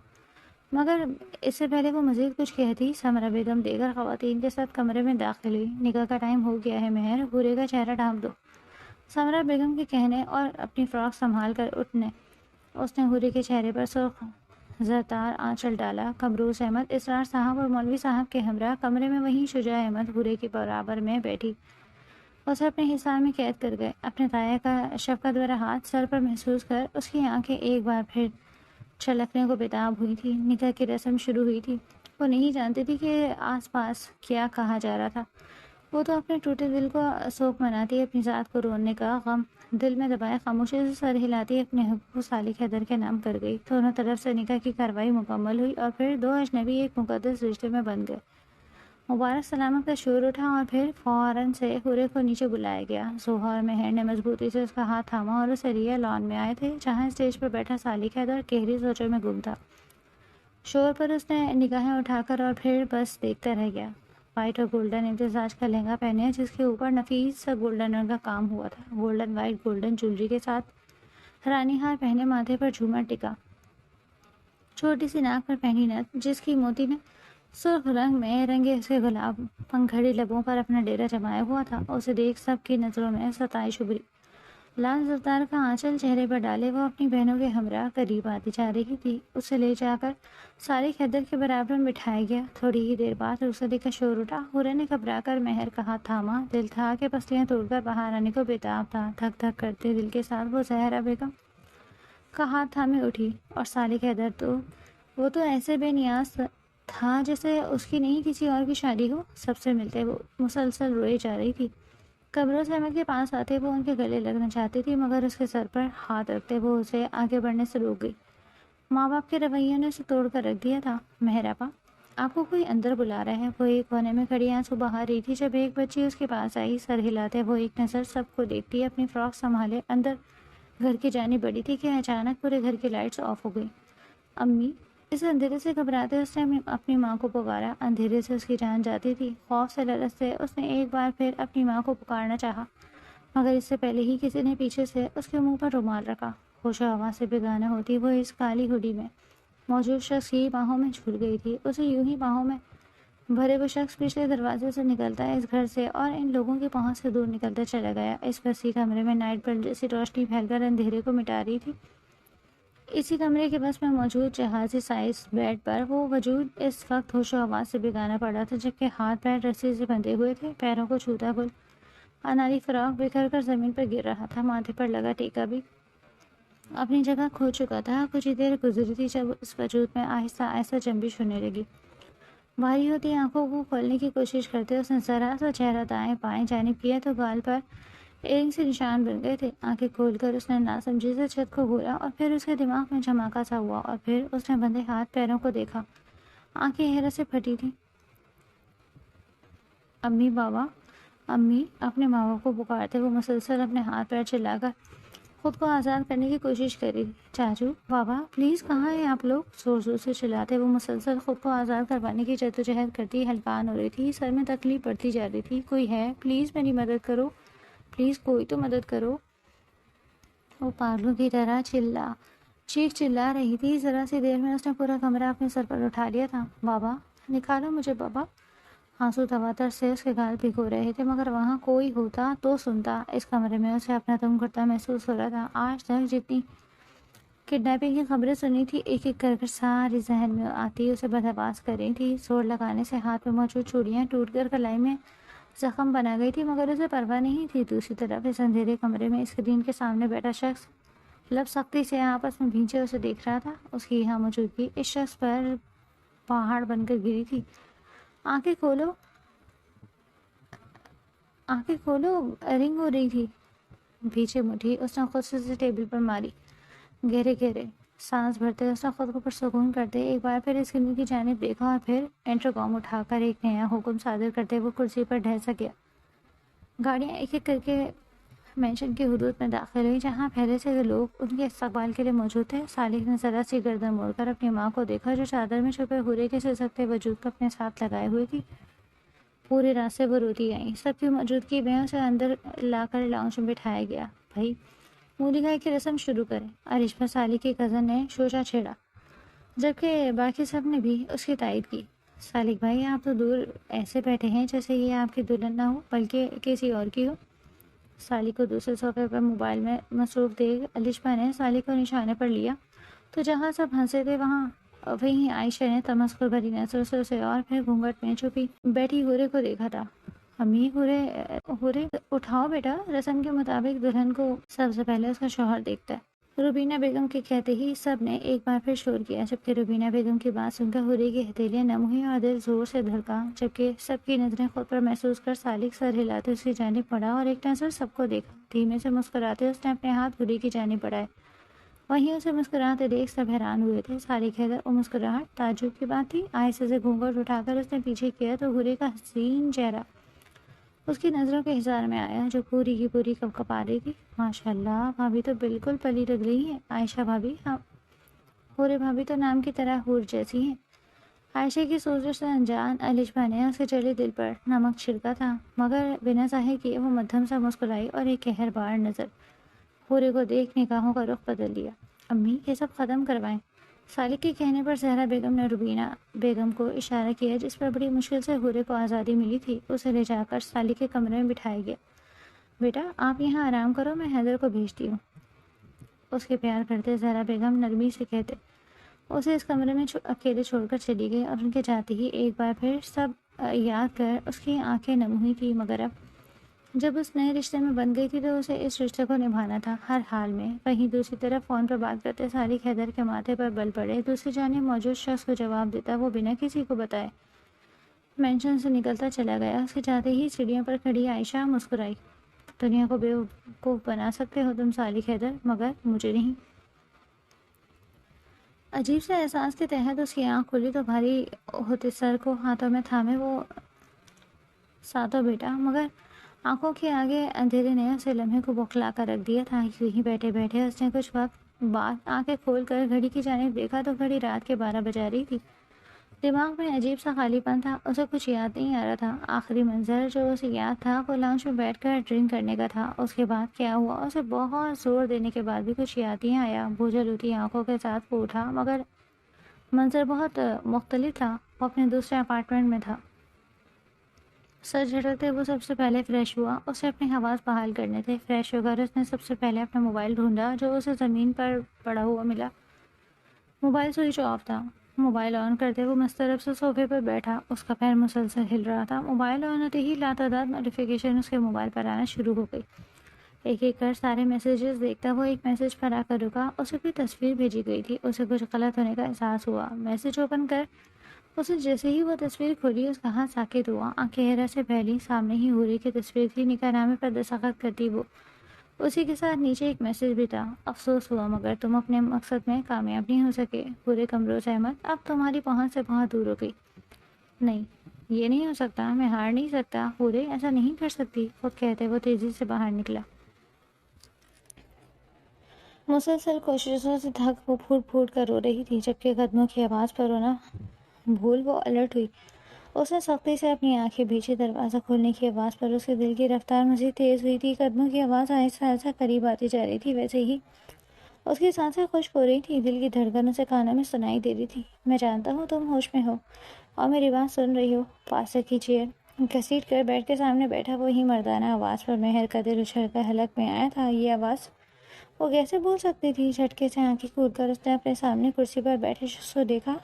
S1: مگر اس سے پہلے وہ مزید کچھ کہتی سمرہ بیگم دیگر خواتین کے ساتھ کمرے میں داخل ہوئی۔ نکاح کا ٹائم ہو گیا ہے مہر، حورے کا چہرہ ڈھانپ دو۔ سمرہ بیگم کے کہنے اور اپنی فراک سنبھال کر اٹھنے اس نے حورے کے چہرے پر سرخ زرتار آنچل ڈالا۔ قمروس احمد، اسرار صاحب اور مولوی صاحب کے ہمراہ کمرے میں وہیں شجاع احمد حورے کے برابر میں بیٹھی اسے اپنے حصار میں قید کر گئے۔ اپنے تایا کا شفقت بھرا ہاتھ سر پر محسوس کر اس کی آنکھیں ایک بار پھر چھلکنے کو بےتاب ہوئی تھی۔ نکاح کی رسم شروع ہوئی تھی۔ وہ نہیں جانتی تھی کہ آس پاس کیا کہا جا رہا تھا۔ وہ تو اپنے ٹوٹے دل کو سوگ مناتی، اپنی ذات کو رونے کا غم دل میں دبائے خاموشی سے سر ہلاتی اپنے حب کو صالح حیدر کے نام کر گئی۔ دونوں طرف سے نکاح کی کارروائی مکمل ہوئی اور پھر دو اجنبی ایک مقدس رشتے میں بن گئے۔ مبارک سلامت کا شور اٹھا اور پھر فوراً سے حورے کو نیچے بلایا گیا۔ سوہا اور مہر نے مضبوطی سے اس کا ہاتھ تھاما اور اسے لیے لان میں آئے تھے جہاں اسٹیج پر بیٹھا صالح حیدر گہری سوچوں میں گم تھا۔ شور پر اس نے نگاہیں اٹھا کر اور پھر بس دیکھتا رہ گیا۔ وائٹ اور گولڈن امتزاج کا لہنگا پہنے جس کے اوپر نفیس سا گولڈن رنگ کا کام ہوا تھا، گولڈن وائٹ گولڈن جولری کے ساتھ رانی ہار پہنے، ماتھے پر جھومر ٹکا، چھوٹی سی ناک پر پہنی نتھ جس کی موتی نے سرخ رنگ میں رنگے اس کے گلاب، پنکھڑی لبوں پر اپنا ڈیرا جمایا ہوا تھا۔ اسے دیکھ سب کی نظروں میں ستائش ابھری۔ لال زرتار کا آنچل چہرے پر ڈالے وہ اپنی بہنوں کے ہمراہ قریب آتی جا رہی تھی۔ اسے لے جا کر صالح حیدر کے برابر میں بٹھایا گیا۔ تھوڑی ہی دیر بعد رخصتی کا شور اٹھا۔ حورے نے گھبرا کر مہر کا ہاتھ تھاما، دل تھا کہ پسلیاں توڑ کر باہر آنے کو بےتاب تھا۔ دھک دھک کرتے دل کے ساتھ وہ زہرا بیگم کا ہاتھ تھامے اٹھی اور صالح حیدر تو ایسے بے نیاز تھا جیسے اس کی نہیں کسی اور کی شادی ہو۔ سب سے ملتے وہ مسلسل روئے جا رہی تھی۔ قمروس احمد کے پاس آتے وہ ان کے گلے لگنا چاہتی تھی، مگر اس کے سر پر ہاتھ رکھتے وہ اسے آگے بڑھنے سے روک گئی۔ ماں باپ کے رویوں نے اسے توڑ کر رکھ دیا تھا۔ مہر آپا، آپ کو کوئی اندر بلا رہا ہے۔ وہ ایک کونے میں کھڑی آنسو بہا رہی تھی جب ایک بچی اس کے پاس آئی۔ سر ہلاتے وہ ایک نظر سب کو دیکھتی اپنی فراک سنبھالے اندر گھر کی جانب بڑھی تھی کہ اچانک پورے گھر کی لائٹس آف ہو گئی۔ امی، اس اندھیرے سے گھبراتے اس نے اپنی ماں کو پکارا۔ اندھیرے سے اس کی جان جاتی تھی۔ خوف سے لرزتے اس نے ایک بار پھر اپنی ماں کو پکارنا چاہا، مگر اس سے پہلے ہی کسی نے پیچھے سے اس کے منہ پر رومال رکھا۔ ہوش و حواس سے بیگانہ ہوتی وہ اس کالی ہوڈی میں موجود شخص کی باہوں میں جھول گئی تھی۔ اسے یوں ہی باہوں میں بھرے وہ شخص پچھلے دروازے سے نکلتا اس گھر سے اور ان لوگوں کے پہنچ سے دور نکلتا چلا گیا۔ اس وسیع کمرے میں نائٹ بلب جیسی روشنی پھیل کر اندھیرے کو مٹا رہی تھی۔ اسی کمرے کے بس میں موجود جہازی سائز بیڈ پر وہ وجود اس وقت ہوش و حواس سے بیگانہ پڑا تھا، جبکہ ہاتھ پیر رسی سے بندھے ہوئے تھے۔ پیروں کو چھوتا گل اناری فراق بکھر کر زمین پر گر رہا تھا۔ ماتھے پر لگا ٹیکا بھی اپنی جگہ کھو چکا تھا۔ کچھ ہی دیر گزری تھی جب اس وجود میں آہستہ آہستہ جنبش ہونے لگی۔ بھاری ہوتی آنکھوں کو کھولنے کی کوشش کرتے اس نے ذرا سا چہرہ دائیں بائیں جانب کیا تو گال پر ایرنگ سے نشان بن گئے تھے۔ آنکھیں کھول کر اس نے ناسمجھی سے چھت کو گھورا اور پھر اس کے دماغ میں جھماکا سا ہوا اور پھر اس نے بندھے ہاتھ پیروں کو دیکھا۔ آنکھیں حیرت سے پھٹی تھیں۔ امی، بابا، امی، اپنے ماں باپ کو پکارتے وہ مسلسل اپنے ہاتھ پیر چلا کر خود کو آزاد کرنے کی کوشش کری۔ چاچو، بابا، پلیز کہاں ہیں آپ لوگ؟ زور زور سے چلاتے وہ مسلسل خود کو آزاد کروانے کی جدوجہد کرتی ہلکان ہو رہی تھی۔ سر میں تکلیف بڑھتی جا رہی تھی۔ کوئی ہے؟ پلیز میری مدد کرو، پلیز کوئی تو مدد کرو۔ وہ پاگلوں کی طرح چیخ چلا رہی تھی۔ ذرا سی دیر میں اس نے پورا کمرہ اپنے سر پر اٹھا لیا تھا۔ بابا، نکالو مجھے بابا۔ آنسو تواتر سے اس کے گال بھگو رہے تھے، مگر وہاں کوئی ہوتا تو سنتا۔ اس کمرے میں اسے اپنا دم گھٹتا محسوس ہو رہا تھا۔ آج تک جتنی کڈنیپنگ کی خبریں سنی تھی ایک ایک کر ساری ذہن میں آتی اسے بدحواس کر رہی تھی۔ زور لگانے سے ہاتھ میں موجود چوڑیاں ٹوٹ کر کلائی میں زخم بنا گئی تھی، مگر اسے پرواہ نہیں تھی۔ دوسری طرف اس اندھیرے کمرے میں اسکرین کے سامنے بیٹھا شخص لب سختی سے آپس میں بھینچے اسے دیکھ رہا تھا. اس کی یہاں موجودگی اس شخص پر پہاڑ بن کر گری تھی. آنکھیں کھولو رنگ ہو رہی تھی. پیچھے مٹھی اس نے خود سے ٹیبل پر ماری. گہرے گہرے سانس بھرتے اس نے خود کو پرسکون کرتے ایک بار پھر اسکرین کی جانب دیکھا اور پھر انٹرکام اٹھا کر ایک نیا حکم صادر کرتے وہ کرسی پر ڈھہ سا گیا. گاڑیاں ایک ایک کر کے مینشن کے حدود میں داخل ہوئی جہاں پہلے سے لوگ ان کے استقبال کے لیے موجود تھے. صالح نے ذرا سی گردن موڑ کر اپنی ماں کو دیکھا جو چادر میں چھپے حورے کے سسکتے وجود کو اپنے ساتھ لگائے ہوئی تھی. پورے راستے وہ روتی آئی. سب کی موجودگی میں اسے اندر لا کر لاؤنج میں بٹھایا گیا. بھائی مولی گائے کی رسم شروع کریں. عرش پر صالح کی کزن نے شوشہ چھیڑا جبکہ باقی سب نے بھی اس کی تائید کی. صالح بھائی آپ تو دور ایسے بیٹھے ہیں جیسے یہ آپ کی دلہن نہ ہو بلکہ کسی اور کی ہو. صالح کو دوسرے صوفے پر موبائل میں مصروف دیکھ الشبا نے صالح کو نشانے پر لیا تو جہاں سب ہنسے تھے وہیں عائشہ نے تمسخر بھری نظروں سے اسے اور پھر گھونگھٹ میں چھپی بیٹھی حورے کو دیکھا تھا. امی حورے اٹھاؤ بیٹا. رسم کے مطابق دلہن کو سب سے پہلے اس کا شوہر دیکھتا ہے. روبینہ بیگم کے کہتے ہی سب نے ایک بار پھر شور کیا جبکہ روبینہ بیگم کی بات سن کر حورے کی ہتھیلیاں نم ہوئی اور دل زور سے دھڑکا جبکہ سب کی نظریں خود پر محسوس کر صالح سر ہلاتے اس کی جانب پڑا اور ایک نظر سب کو دیکھا. دھیمے سے مسکراتے اس نے اپنے ہاتھ حورے کی جانب بڑھائے. وہیں اسے مسکراتے دیکھ سب حیران ہوئے تھے. صالح حیدر وہ مسکراہٹ تعجب کی بات تھی. آہستہ سے گھونگھٹ اٹھا کر اس نے پیچھے کیا تو حورے کا حسین چہرہ اس کی نظروں کے حصار میں آیا جو پوری کی پوری کپکپا رہی تھی. ماشاء اللہ بھابھی تو بالکل پلی لگ رہی ہے. عائشہ بھابھی ہاں حورے بھابھی تو نام کی طرح حور جیسی ہیں. عائشہ کی سوچ سے انجان الشبا نے اس کے چڑھے دل پر نمک چھڑکا تھا مگر بنا ظاہر کیے وہ مدھم سا مسکرائی اور ایک قہر بار نظر حورے کو دیکھ نگاہوں کا رخ بدل دیا. امی یہ سب ختم کروائیں. صالح کے کہنے پر زہرا بیگم نے روبینہ بیگم کو اشارہ کیا جس پر بڑی مشکل سے حورے کو آزادی ملی تھی. اسے لے جا کر صالح کے کمرے میں بٹھایا گیا. بیٹا آپ یہاں آرام کرو میں حیدر کو بھیجتی ہوں. اس کے پیار کرتے زہرا بیگم نرمی سے کہتے اسے اس کمرے میں اکیلے چھوڑ کر چلی گئی اور ان کے جاتے ہی ایک بار پھر سب یاد کر اس کی آنکھیں نم ہوئی تھی مگر اب جب اس نئے رشتے میں بن گئی تھی تو اسے اس رشتے کو نبھانا تھا ہر حال میں. وہیں دوسری طرف فون پر بات کرتے صالح حیدر کے ماتھے پر بل پڑے. دوسری جانب موجود شخص کو جواب دیتا وہ بنا کسی کو بتائے مینشن سے نکلتا چلا گیا. اس کے جاتے ہی سیڑھیوں پر کھڑی عائشہ مسکرائی. دنیا کو بیوقوف بنا سکتے ہو تم صالح حیدر مگر مجھے نہیں. عجیب سے احساس کے تحت اس کی آنکھ کھلی تو بھاری ہوتے سر کو ہاتھوں میں تھامے وہ ساتوں بیٹا مگر آنکھوں کے آگے اندھیرے نے اسے لمحے کو بوکھلا کر رکھ دیا تھا. یوں بیٹھے بیٹھے اس نے کچھ وقت بعد آنکھیں کھول کر گھڑی کی جانب دیکھا تو گھڑی رات کے 12 بجا رہی تھی. دماغ میں عجیب سا خالی پن تھا. اسے کچھ یاد نہیں آ رہا تھا. آخری منظر جو اسے یاد تھا وہ لاؤنج میں بیٹھ کر ڈرنک کرنے کا تھا. اس کے بعد کیا ہوا اسے بہت زور دینے کے بعد بھی کچھ یاد نہیں آیا. بوجھل ہوتی آنکھوں کے ساتھ وہ اٹھا مگر منظر بہت مختلف تھا. وہ اپنے دوسرے اپارٹمنٹ میں تھا. سر جھٹکتے وہ سب سے پہلے فریش ہوا. اسے اپنے حواس بحال کرنے تھے. فریش ہو کر اس نے سب سے پہلے اپنا موبائل ڈھونڈا جو اسے زمین پر پڑا ہوا ملا. موبائل سوئچ آف تھا. موبائل آن کرتے وہ مسترب سے صوفے پر بیٹھا. اس کا پیر مسلسل ہل رہا تھا. موبائل آن ہوتے ہی لاتعداد نوٹیفیکیشن اس کے موبائل پر آنا شروع ہو گئی. ایک ایک کر سارے میسیجز دیکھتا وہ ایک میسیج پر آ کر رکا. اسے کوئی تصویر بھیجی گئی تھی. اسے کچھ غلط ہونے کا احساس ہوا. میسیج اوپن کر اسے جیسے ہی وہ تصویر کھولی اس کا ہاتھ ساکت ہوا. آنکھیں حیرت سے پھیلی. سامنے ہی حوری کی تصویر تھی. نکاح نامے پر دستخط کرتی وہ. اسی کے ساتھ نیچے ایک میسیج بھی تھا. افسوس ہوا مگر تم اپنے مقصد میں کامیاب نہیں ہو سکے. پورے کمروز احمد اب تمہاری پہنچ سے بہت دور ہو گئی. نہیں یہ نہیں ہو سکتا. میں ہار نہیں سکتا. پورے ایسا نہیں کر سکتی. وہ کہتے وہ تیزی سے باہر نکلا. مسلسل کوششوں سے تھک وہ پھوٹ پھوٹ کر رو رہی تھی. جبکہ قدموں کی آواز پر رونا بھول وہ الرٹ ہوئی. اس نے سختی سے اپنی آنکھیں بھیجی. دروازہ کھولنے کی آواز پر اس کے دل کی رفتار مزید تیز ہوئی تھی. قدموں کی آواز آہستہ آہستہ قریب آتی جا رہی تھی. ویسے ہی اس کی سانسیں خشک ہو رہی تھی. دل کی دھڑکن اسے کانوں میں سنائی دے رہی تھی. میں جانتا ہوں تم ہوش میں ہو اور میری بات سن رہی ہو. پاس کی چیئر گھسیٹ کر بیٹھ کے سامنے بیٹھا وہی مردانہ آواز پر مہر کا دل اچھل کر حلق میں آیا تھا. یہ آواز وہ کیسے بول سکتی تھی؟ جھٹکے سے آنکھیں کھول کر اس نے اپنے سامنے کرسی پر بیٹھے شخص کو دیکھا.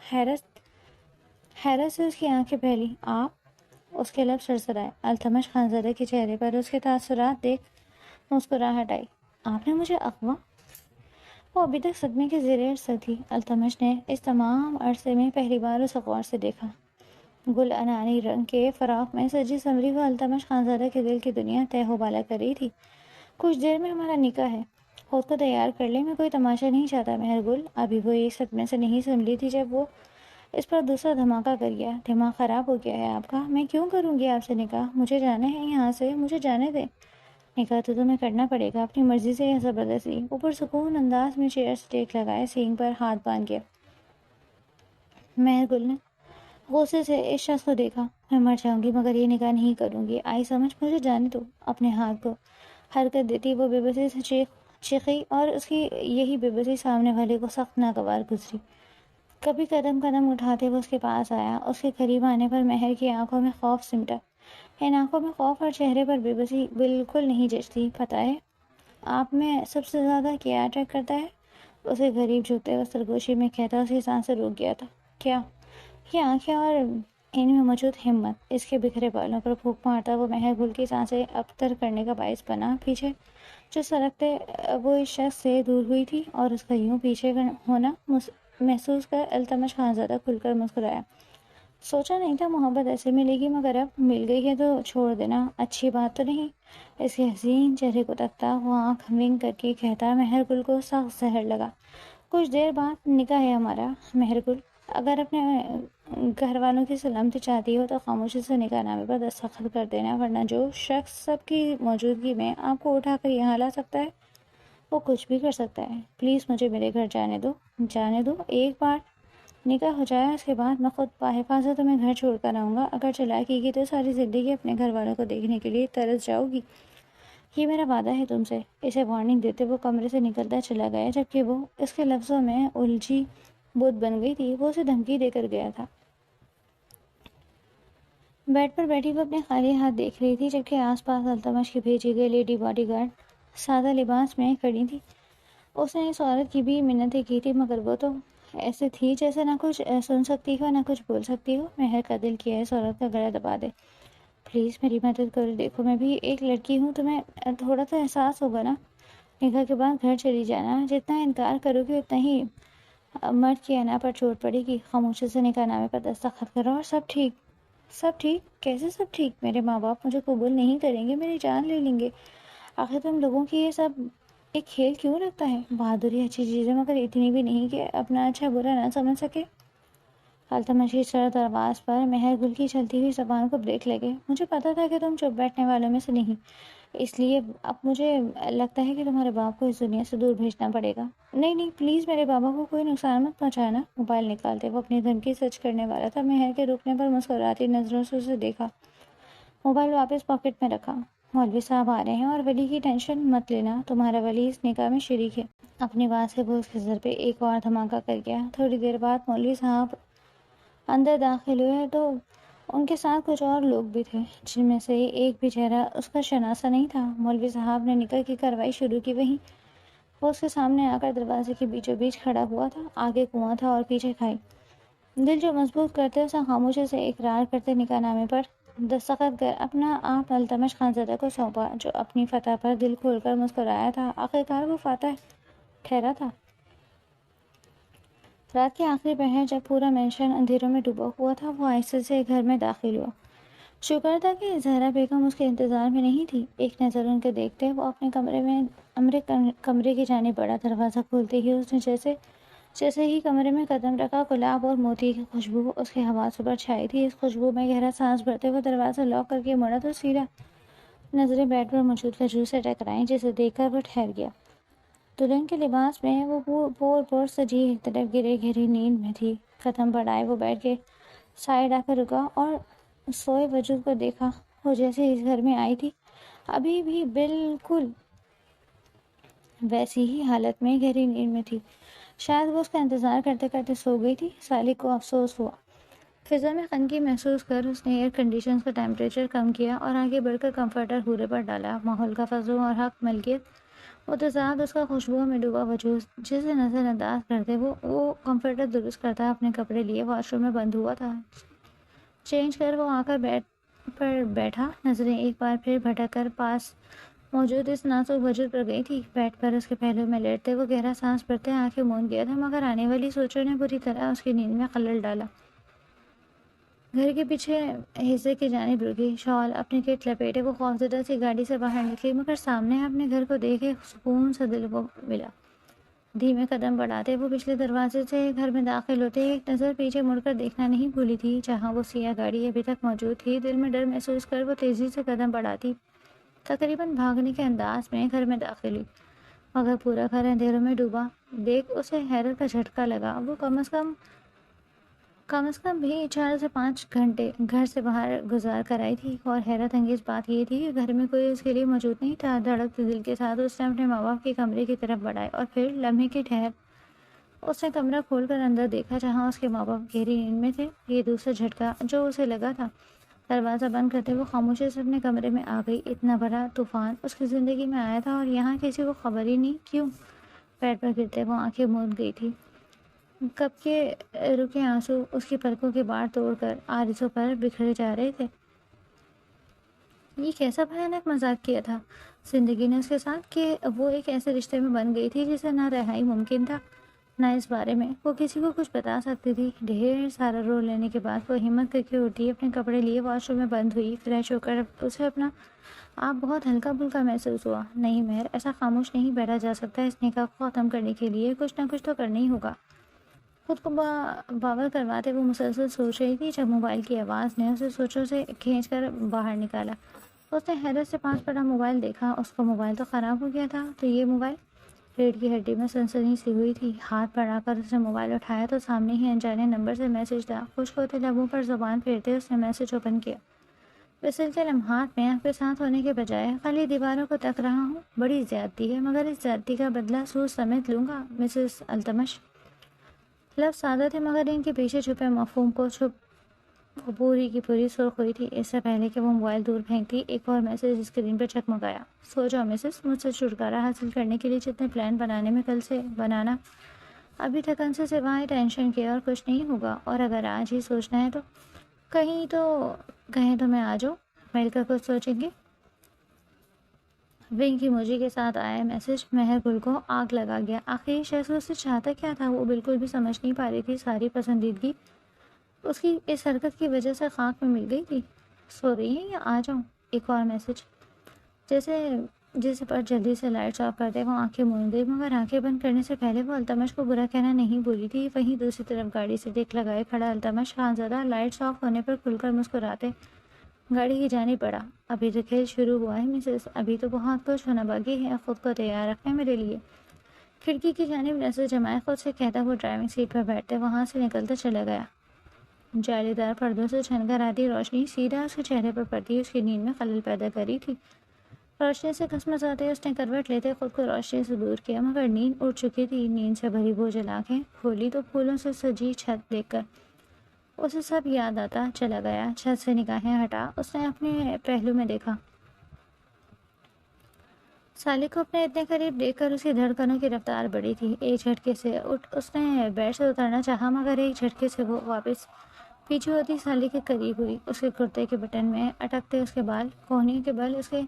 S1: حیرت سے اس کی آنکھیں پھیلی. آپ؟ اس کے لب سرسرائے. التمش خانزادہ کے چہرے پر اس کے تاثرات دیکھ مسکراہٹ آئی. آپ نے مجھے اغوا وہ ابھی تک صدمے کے زیر اثر تھی۔ التمش نے اس تمام عرصے میں پہلی بار اسے غور سے دیکھا۔ گل انانی رنگ کے فراق میں سجی سنوری وہ التمش خانزادہ کے دل کی دنیا طے ہو بالا کر رہی تھی۔ کچھ دیر میں ہمارا نکاح ہے، خود کو تیار کر لے، میں کوئی تماشا نہیں چاہتا مہر گل۔ ابھی وہ ایک صدمے سے نہیں سنبھلی تھی جب وہ اس پر دوسرا دھماکہ کر گیا۔ دماغ خراب ہو گیا ہے آپ کا؟ میں کیوں کروں گی آپ سے نکاح؟ مجھے جانا ہے یہاں سے، مجھے جانے دیں۔ نکاح تو تمہیں کرنا پڑے گا، اپنی مرضی سے یا زبردستی۔ اوپر سکون انداز میں چیئر سے ٹیک لگائے، سینگ پر ہاتھ باندھ گیا۔ مہر گل نے غصے سے اس شخص کو دیکھا۔ میں مر جاؤں گی مگر یہ نکاح نہیں کروں گی، آئی سمجھ، مجھے جانے دو۔ اپنے ہاتھ کو حرکت دیتی وہ بے بسی سے چیخی اور اس کی یہی بے بسی سامنے والے کو سخت ناگوار گزری۔ کبھی قدم قدم اٹھاتے وہ اس کے پاس آیا۔ اس کے قریب آنے پر مہر کی آنکھوں میں خوف سمٹا۔ ان آنکھوں میں خوف اور چہرے پر بے بسی بالکل نہیں جچتی۔ پتہ ہے آپ میں سب سے زیادہ کیا اٹریکٹ کرتا ہے؟ اسے قریب جھکتے وہ سرگوشی میں کہتا، اس کی سانسیں رک گیا تھا۔ کیا؟ یہ آنکھیں اور ان میں موجود ہمت۔ اس کے بکھرے بالوں پر پھونک مارتا وہ مہر گل کی سانسیں ابتر کرنے کا باعث بنا۔ پیچھے جو سرکتے وہ اس شخص سے دور ہوئی تھی اور اس کا یوں پیچھے ہونا محسوس کر التمش خانزادہ کھل کر مسکرایا۔ سوچا نہیں تھا محبت ایسے ملے گی، مگر اب مل گئی ہے تو چھوڑ دینا اچھی بات تو نہیں؟ اس کے حسین چہرے کو تکتا وہ آنکھ ونگ کر کے کہتا۔ مہر گل کو سخت زہر لگا۔ کچھ دیر بعد نکاح ہے ہمارا مہر گل، اگر اپنے گھر والوں کی سلامتی چاہتی ہو تو خاموشی سے نکاح نامے پر دستخط کر دینا، ورنہ جو شخص سب کی موجودگی میں آپ کو اٹھا کر یہاں لا سکتا ہے وہ کچھ بھی کر سکتا ہے۔ پلیز مجھے میرے گھر جانے دو۔ ایک بار نکاح ہو جائے اس کے بعد میں خود باحفاظت تمہیں گھر چھوڑ کر آؤں گا۔ اگر چلاکی کی تو ساری زندگی اپنے گھر والوں کو دیکھنے کے لیے ترس جاؤ گی، یہ میرا وعدہ ہے تم سے۔ اسے وارننگ دیتے وہ کمرے سے نکلتا چلا گیا، جبکہ وہ اس کے لفظوں میں الجھی بت بن گئی تھی۔ وہ اسے دھمکی دے کر گیا تھا۔ بیڈ پر بیٹھی وہ اپنے خالی ہاتھ دیکھ رہی تھی، جبکہ آس پاس التمش کی بھیجی گئی لیڈی باڈی گارڈ سادہ لباس میں کھڑی تھی۔ اس نے اس عورت کی بھی منتیں کی تھی، مگر وہ تو ایسے تھی جیسے نہ کچھ سن سکتی ہو نہ کچھ بول سکتی ہو۔ مہر کا دل کیا اس عورت کا گلا دبا دے۔ پلیز میری مدد کرو، دیکھو میں بھی ایک لڑکی ہوں، تمہیں تھوڑا تو احساس ہوگا نا۔ نکاح کے بعد گھر چلی جانا، جتنا انکار کرو گی اتنا ہی مرد کی انا پر چوٹ پڑے گی۔ خاموشی سے نکاح نامے پر دستخط کرو اور سب ٹھیک۔ سب ٹھیک؟ کیسے سب ٹھیک؟ میرے ماں باپ مجھے قبول نہیں کریں گے، میری جان لے لیں گے۔ آخر تم لوگوں کی یہ سب ایک کھیل کیوں لگتا ہے؟ بہادری اچھی چیز ہے مگر اتنی بھی نہیں کہ اپنا اچھا برا نہ سمجھ سکے۔ التمش کی سرد آواز پر مہر گل کی چلتی ہوئی زبان کو بریک لگے۔ مجھے پتا تھا کہ تم چپ بیٹھنے والوں میں سے نہیں، اس لیے اب مجھے لگتا ہے کہ تمہارے باپ کو اس دنیا سے دور بھیجنا پڑے گا۔ نہیں پلیز میرے بابا کو کوئی نقصان مت پہنچانا۔ موبائل نکالتے وہ اپنی دھمکی سچ کرنے والا تھا۔ مہر کے رکنے پر مسکراتی نظروں سے اسے دیکھا، موبائل واپس پاکٹ میں رکھا۔ مولوی صاحب آ رہے ہیں اور ولی کی ٹینشن مت لینا، تمہارا ولی اس نکاح میں شریک ہے۔ اپنی بات سے وہ اس کے سر پہ ایک اور دھماکہ کر گیا۔ تھوڑی دیر بعد مولوی صاحب اندر داخل ہوئے تو ان کے ساتھ کچھ اور لوگ بھی تھے، جن میں سے ایک بھی چہرہ اس کا شناسا نہیں تھا۔ مولوی صاحب نے نکاح کی کارروائی شروع کی۔ وہیں وہ اس کے سامنے آ کر دروازے کے بیچوں بیچ کھڑا ہوا تھا۔ آگے کنواں تھا اور پیچھے کھائی۔ دل جو مضبوط کرتے اسے خاموشی سے اقرار کرتے نکاح نامے پر دستخط کر اپنا آپ التمش خانزادہ کو سونپا، جو اپنی فتح پر دل کھول کر مسکرایا تھا۔ آخرکار وہ فاتح ٹھہرا تھا۔ رات کے آخری پہر جب پورا مینشن اندھیروں میں ڈوبا ہوا تھا، وہ آہستہ سے گھر میں داخل ہوا۔ شکر تھا کہ زہرا بیگم اس کے انتظار میں نہیں تھی۔ ایک نظر ان کے دیکھتے وہ اپنے کمرے کی جانب بڑھا۔ دروازہ کھولتے ہی اس نے جیسے ہی کمرے میں قدم رکھا، گلاب اور موتی کی خوشبو اس کے حواسوں پر چھائی تھی۔ اس خوشبو میں گہرا سانس بھرتے وہ دروازہ لاک کر کے مڑا تو سیدھا نظریں بیڈ پر موجود کھجور سے ٹکرائیں، جسے دیکھ کر وہ ٹھہر گیا۔ دلہن کے لباس میں وہ پور سجی ایک طرف گہری نیند میں تھی۔ قدم بڑھائے وہ بیڈ کے سائڈ آ کر رکا اور سوئے وجود کو دیکھا۔ وہ جیسے اس گھر میں آئی تھی ابھی بھی بالکل ویسی ہی حالت میں گہری نیند میں تھی۔ شاید وہ اس کا انتظار کرتے کرتے سو گئی تھی۔ سالک کو افسوس ہوا۔ فضا میں خنکی محسوس کر اس نے ایئر کنڈیشنز کا ٹیمپریچر کم کیا اور آگے بڑھ کر کمفرٹر ہورے پر ڈالا۔ ماحول کا فضل اور حق ملکیت متضاد اس کا خوشبوؤں میں ڈوبا وجود جسے نظر انداز کرتے وہ کمفرٹر درست کرتا اپنے کپڑے لیے واش روم میں بند ہوا تھا۔ چینج کر وہ آ کر بیڈ پر بیٹھا، نظریں ایک بار پھر بھٹک کر پاس موجود اس نازک وجود پر گئی تھی۔ بیڈ پر اس کے پہلو میں لیٹتے وہ گہرا سانس بھرتے آنکھیں موند گیا تھا، مگر آنے والی سوچوں نے بری طرح اس کی نیند میں خلل ڈالا۔ گھر کے پیچھے حصے کی جانب رکی، شال اپنی کٹ لپیٹے وہ خوفزدہ سی گاڑی سے باہر نکلی، مگر سامنے اپنے گھر کو دیکھے سکون سا دل کو ملا۔ دھیمے قدم بڑھاتے وہ پچھلے دروازے سے گھر میں داخل ہوتے ایک نظر پیچھے مڑ کر دیکھنا نہیں بھولی تھی، جہاں وہ سیاہ گاڑی ابھی تک موجود تھی۔ دل میں ڈر محسوس کر وہ تیزی سے قدم بڑھاتی تقریباً بھاگنے کے انداز میں گھر میں داخل ہوئی، مگر پورا گھر اندھیروں میں ڈوبا دیکھ اسے حیرت کا جھٹکا لگا۔ وہ کم از کم بھی 4 سے 5 گھنٹے گھر سے باہر گزار کر آئی تھی، اور حیرت انگیز بات یہ تھی کہ گھر میں کوئی اس کے لیے موجود نہیں تھا۔ دھڑکتے دل کے ساتھ اس نے اپنے ماں باپ کے کمرے کی طرف بڑھائے، اور پھر لمحے کی ٹھہر اس نے کمرہ کھول کر اندر دیکھا، جہاں اس کے ماں باپ گہری نیند میں تھے۔ یہ دوسرا جھٹکا جو اسے لگا تھا۔ دروازہ بند کرتے وہ خاموشی سے اپنے کمرے میں آ گئی۔ اتنا بڑا طوفان اس کی زندگی میں آیا تھا اور یہاں کسی کو خبر ہی نہیں، کیوں؟ پیٹ پر گرتے وہ آنکھیں موند گئی تھی۔ کب کے رکے آنسو اس کی پلکوں کے باڑ توڑ کر آرزوں پر بکھرے جا رہے تھے۔ یہ کیسا بھیانک مذاق کیا تھا زندگی نے اس کے ساتھ، کہ وہ ایک ایسے رشتے میں بن گئی تھی جسے نہ رہائی ممکن تھا، نہ اس بارے میں وہ کسی کو کچھ بتا سکتی تھی۔ ڈھیر سارا رو لینے کے بعد وہ ہمت کر کے اٹھی، اپنے کپڑے لیے واش روم میں بند ہوئی۔ فریش ہو کر اسے اپنا آپ بہت ہلکا پھلکا محسوس ہوا۔ نہیں مہر، ایسا خاموش نہیں بیٹھا جا سکتا، اس نکاح کو ختم کرنے کے لیے کچھ نہ کچھ تو کرنا ہی ہوگا۔ خود کو باور کرواتے وہ مسلسل سوچ رہی تھی، جب موبائل کی آواز نے اسے سوچوں سے کھینچ کر باہر نکالا۔ اس نے حیرت سے پاس پڑا موبائل دیکھا۔ اس کا موبائل تو خراب ہو گیا تھا، تو یہ موبائل؟ ریڑھ کی ہڈی میں سنسنی سی ہوئی تھی۔ ہاتھ بڑھا کر اس نے موبائل اٹھایا تو سامنے ہی انجانے نمبر سے میسج تھا۔ خشک ہوتے لبوں پر زبان پھیرتے اس نے میسج اوپن کیا۔ وصل کے لمحات میں آنکھ پہ ساتھ ہونے کے بجائے خالی دیواروں کو تک رہا ہوں۔ بڑی زیادتی ہے، مگر اس زیادتی کا بدلہ سود سمیت لوں گا، مسز التمش۔ لفظ سادہ تھے، مگر ان کے پیچھے چھپے مفہوم کو پوری کی پوری سرخ ہوئی تھی۔ اس سے پہلے کہ وہ موبائل دور پھینکتی، ایک اور میسج اسکرین پر چکمکایا۔ سو جاؤ مسز، مجھ سے چھٹکارا حاصل کرنے کے لیے جتنے پلان بنانے میں کل سے بنانا، ابھی تھکن سے سوائے ٹینشن کے اور کچھ نہیں ہوگا، اور اگر آج ہی سوچنا ہے تو کہیں تو میں آ جاؤں، مل کر کچھ سوچیں گے۔ ونک ایموجی کے ساتھ آیا میسج۔ مہر گل کو آگ لگا گیا۔ آخر یہ شخص اس سے چاہتا کیا تھا؟ وہ بالکل بھی سمجھ نہیں پا رہی تھی۔ ساری پسندیدگی اس کی اس حرکت کی وجہ سے خاک میں مل گئی تھی۔ سو رہی ہیں یا آ جاؤں؟ ایک اور میسج، جیسے پر جلدی سے لائٹس آف کرتے وہ آنکھیں موند گئی، مگر آنکھیں بند کرنے سے پہلے وہ التمش کو برا کہنا نہیں بھولی تھی۔ وہیں دوسری طرف گاڑی سے ٹک لگائے کھڑا التمش خانزادہ لائٹس آف ہونے پر کھل کر مسکراتے گاڑی کی جانب بڑھا۔ ابھی تو کھیل شروع ہوا ہے مسز، ابھی تو بہت کچھ ہونا باقی ہے، خود کو تیار رکھیں میرے لیے۔ کھڑکی کی جانب نظر جمائے خود سے کہتا وہ ڈرائیونگ سیٹ پر بیٹھتے وہاں سے نکلتا چلا گیا۔ جالی دار پردوں سے چھن کر آتی روشنی سیدھا اس کے چہرے پر پڑتی اس کی نیند میں خلل پیدا کری تھی۔ روشنی سے کھسمساتے اس نے کروٹ لیتے خود کو روشنی سے دور کیا، مگر نیند اٹھ چکی تھی۔ نیند سے بھری بوجھل آنکھیں کھولی تو پھولوں سے سجی چھت دیکھ کر اسے سب یاد آتا چلا گیا۔ چھت سے نگاہیں ہٹا اس نے اپنے پہلو میں دیکھا۔ سالک کو اپنے اتنے قریب دیکھ کر اس کی دھڑکنوں کی رفتار بڑھی تھی۔ ایک جھٹکے سے اس نے بیڈ سے اترنا چاہا، مگر ایک جھٹکے سے وہ واپس پیچھے ہوتی سالک کے قریب ہوئی۔ اس کے کرتے کے بٹن میں اٹکتے اس کے بال، کوہنیوں کے بل اس کے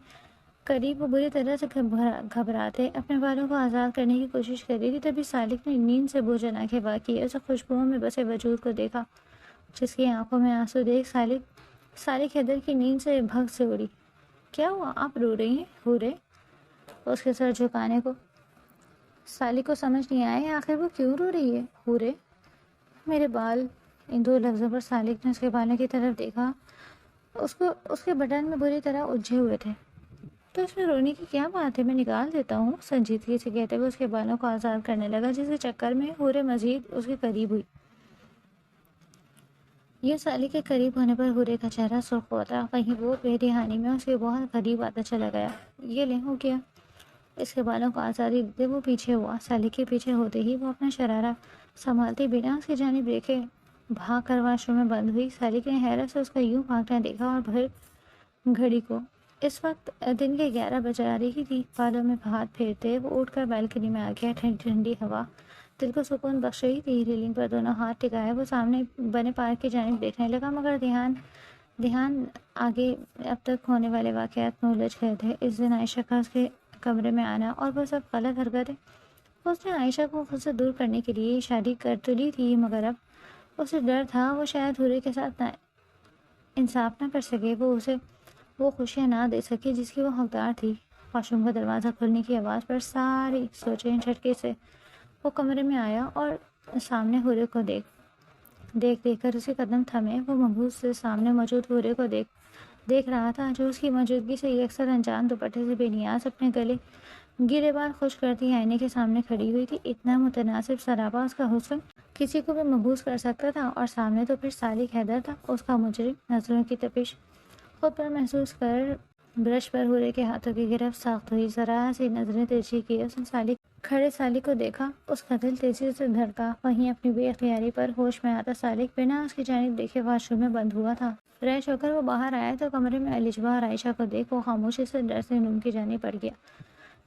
S1: قریب وہ بری طرح سے گھبراتے اپنے بالوں کو آزاد کرنے کی کوشش کر رہی تھی۔ تبھی سالک نے نیند سے بوجھل آنکھیں واقعی اسے خوشبوؤں میں بسے وجود کو دیکھا، جس کی آنکھوں میں آنسو دیکھ سالک حیدر کی نیند سے بھگ سے اڑی۔ کیا ہوا؟ آپ رو رہی ہیں؟ ہورے؟ اس کے سر جھکانے کو سالک کو سمجھ نہیں آیا آخر وہ کیوں رو رہی ہے۔ ہورے؟ میرے بال۔ ان دو لفظوں پر سالک نے اس کے بالوں کی طرف دیکھا۔ اس کے بٹن میں بری طرح الجھے ہوئے تھے۔ تو اس میں رونے کی کیا بات ہے، میں نکال دیتا ہوں، سنجیدگی سے کہتے ہوئے اس کے بالوں کو آزاد کرنے لگا، جس کے چکر میں ہورے مزید اس کے قریب ہوئی۔ یہ سالک کے قریب ہونے پر ہورے کا چہرہ سرخ ہوا تھا، وہیں وہ بے دہانی میں اس کے بہت قریب آتا چلا گیا۔ یہ لے ہو گیا۔ اس کے بالوں کو آزادی دیتے وہ پیچھے ہوا۔ سالک کے پیچھے ہوتے ہی وہ اپنا شرارہ سنبھالتے بنا اس کی جانب دیکھے بھاگ کر واش روم میں بند ہوئی۔ سالک نے حیرت سے اس کا یوں بھاگنا دیکھا اور بھر گھڑی کو۔ اس وقت دن کے 11 بج آ رہی تھی۔ بالوں میں ہاتھ پھیرتے وہ اٹھ کر بالکنی میں آ گیا۔ ٹھنڈی ٹھنڈی ہوا دل کو سکون بخش رہی تھی۔ ریلنگ پر دونوں ہاتھ ٹکائے وہ سامنے بنے پارک کی جانب دیکھنے لگا، مگر دھیان دھیان آگے اب تک ہونے والے واقعات میں الجھ گئے تھے۔ اس دن عائشہ کا اس کے کمرے میں آنا اور وہ سب غلط حرکتیں، اس نے عائشہ کو خود سے دور کرنے کے لیے شادی کر تو لی تھی، مگر اب اسے ڈر تھا وہ شاید حورے کے ساتھ انصاف نہ کر سکے، وہ اسے وہ خوشیاں نہ دے سکے جس کی وہ حقدار تھی۔ واش روم کا دروازہ کھلنے کی آواز پر ساری سوچیں جھٹکے سے وہ کمرے میں آیا اور سامنے حورے کو دیکھ کر اسے قدم تھمے۔ وہ مبہوت سے سامنے موجود حورے کو دیکھ رہا تھا، جو اس کی موجودگی سے یکسر انجان دوپٹے سے بے نیاز اپنے گلے گرے بال خشک کرتی آئینے کے سامنے کھڑی ہوئی تھی۔ اتنا متناسب سراپا اس کا حسن کسی کو بھی مبہوت کر سکتا تھا، اور سامنے تو پھر سالک حیدر تھا، اس کا مجرم۔ نظروں کی تپش خود پر محسوس کر برش پر حورے کے ہاتھوں کی گرفت سخت ہوئی۔ ذرا سی نظریں تیزی کی، اس نے کھڑے سالک کو دیکھا، اس کا دل تیزی سے دھڑکا۔ وہیں اپنی بے اختیاری پر ہوش میں آتا سالک بنا اس کی جانب دیکھے واش روم میں بند ہوا تھا۔ فریش ہو کر وہ باہر آیا تو کمرے میں الجوا اور عائشہ کو دیکھ وہ خاموشی سے ڈر سے روم کی جانب پڑ گیا،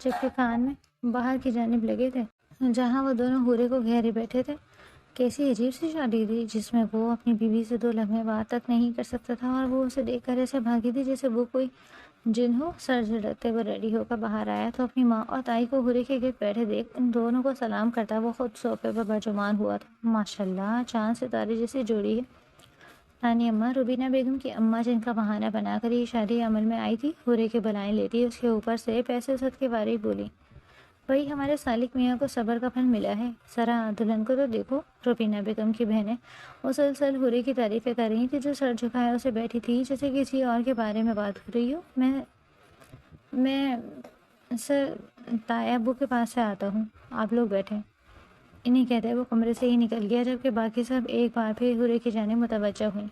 S1: جبکہ کان میں باہر کی جانب لگے تھے جہاں وہ دونوں حورے کو گھیرے بیٹھے تھے۔ کیسی عجیب سی شادی تھی جس میں وہ اپنی بیوی سے 2 لمحے بات تک نہیں کر سکتا تھا، اور وہ اسے دیکھ کر ایسے بھاگی تھی جیسے وہ کوئی جن ہو۔ سر جھٹکتے وہ ریڈی ہو کر باہر آیا تو اپنی ماں اور تائی کو حورے کے گرد بیٹھے دیکھ ان دونوں کو سلام کرتا وہ خود صوفے پر برجمان ہوا تھا۔ ماشاءاللہ، چاند ستارے جیسی جوڑی ہے۔ نانی اماں روبینہ بیگم کی اماں، جن کا بہانہ بنا کر یہ شادی عمل میں آئی تھی، حورے کے بلائیں لیتی اس کے اوپر سے پیسے صدقے واری بولی، بھئی ہمارے سالک میاں کو صبر کا پھل ملا ہے، ذرا دلہن کو تو دیکھو۔ روبینہ بیگم کی بہنیں مسلسل حورے کی تعریفیں کر رہی تھی، جو سر جھکائے اسے بیٹھی تھی جیسے کسی اور کے بارے میں بات ہو رہی ہو۔ میں سر تایا ابو کے پاس سے آتا ہوں، آپ لوگ بیٹھیں۔ انہیں کہتے وہ کمرے سے ہی نکل گیا، جبکہ باقی سب ایک بار پھر حورے کی جانب متوجہ ہوئیں۔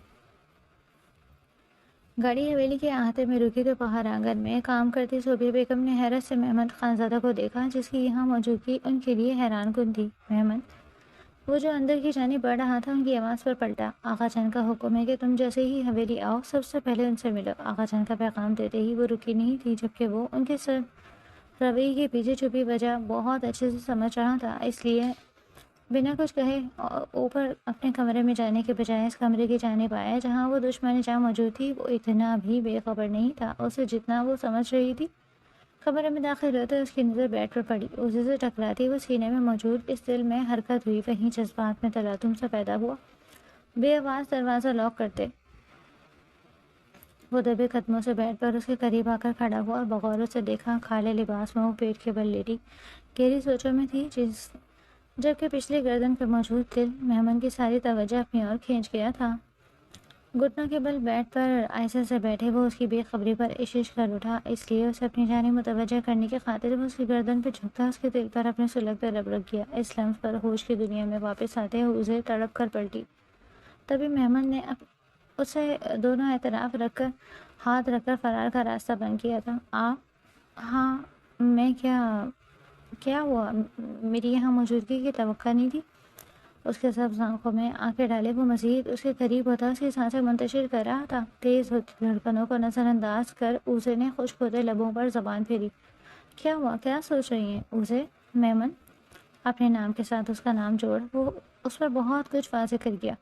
S1: گاڑی حویلی کے احاطے میں رکی تو باہر آنگن میں کام کرتی صوبیہ بیگم نے حیرت سے مہمند خانزادہ کو دیکھا، جس کی یہاں موجودگی ان کے لیے حیران کن تھی۔ مہمند، وہ جو اندر کی جانب بڑھ رہا تھا، ان کی آواز پر پلٹا۔ آقا جان کا حکم ہے کہ تم جیسے ہی حویلی آؤ سب سے پہلے ان سے ملو۔ آقا جان کا پیغام دیتے ہی وہ رکی نہیں تھی، جبکہ وہ ان کے رویے کے پیچھے چھپی وجہ بہت اچھے سے سمجھ رہا تھا، اس لیے بنا کچھ کہے اوپر اپنے کمرے میں جانے کے بجائے اس کمرے کی جانب آیا جہاں وہ دشمن جہاں موجود تھی۔ وہ اتنا بھی بے خبر نہیں تھا اسے جتنا وہ سمجھ رہی تھی۔ کمرے میں داخل ہوتے اس کی نظر بیڈ پر پڑی، اسے سے ٹکراتی وہ سینے میں موجود اس دل میں حرکت ہوئی، وہیں جذبات میں تلاطم سا پیدا ہوا۔ بے آواز دروازہ لاک کرتے وہ دبے قدموں سے بیڈ پر اس کے قریب آ کر کھڑا ہوا اور بغور اسے دیکھا۔ کالے لباس میں وہ پیٹ کے بل لیٹی گہری سوچوں میں تھی، جبکہ پچھلی گردن پہ موجود دل مہمان کی ساری توجہ اپنی اور کھینچ گیا تھا۔ گھٹنوں کے بل بیڈ پر آہستہ سے بیٹھے وہ اس کی بے خبری پر عشش کر اٹھا، اس لیے اسے اپنی جانب متوجہ کرنے کی خاطر وہ اس کی گردن پہ جھکتا اس کے دل پر اپنے سلگتے لب رکھ گیا۔ اس لمس پر ہوش کی دنیا میں واپس آتے اسے تڑپ کر پلٹی۔ تبھی مہمان نے اسے دونوں اطراف رکھ کر ہاتھ رکھ کر فرار کا راستہ بند کیا تھا۔ ہاں میں کیا ہوا؟ میری یہاں موجودگی کی توقع نہیں تھی۔ اس کے سبز آنکھوں میں آنکھیں ڈالے وہ مزید اس کے قریب ہوتا اس کی سانسیں منتشر کر رہا تھا۔ تیز ہوتی دھڑکنوں کو نظر انداز کر اوزے نے خشک ہوتے لبوں پر زبان پھیری۔ کیا ہوا؟ کیا سوچ رہی ہیں اوزے؟ میمن اپنے نام کے ساتھ اس کا نام جوڑ وہ اس پر بہت کچھ واضح کر گیا۔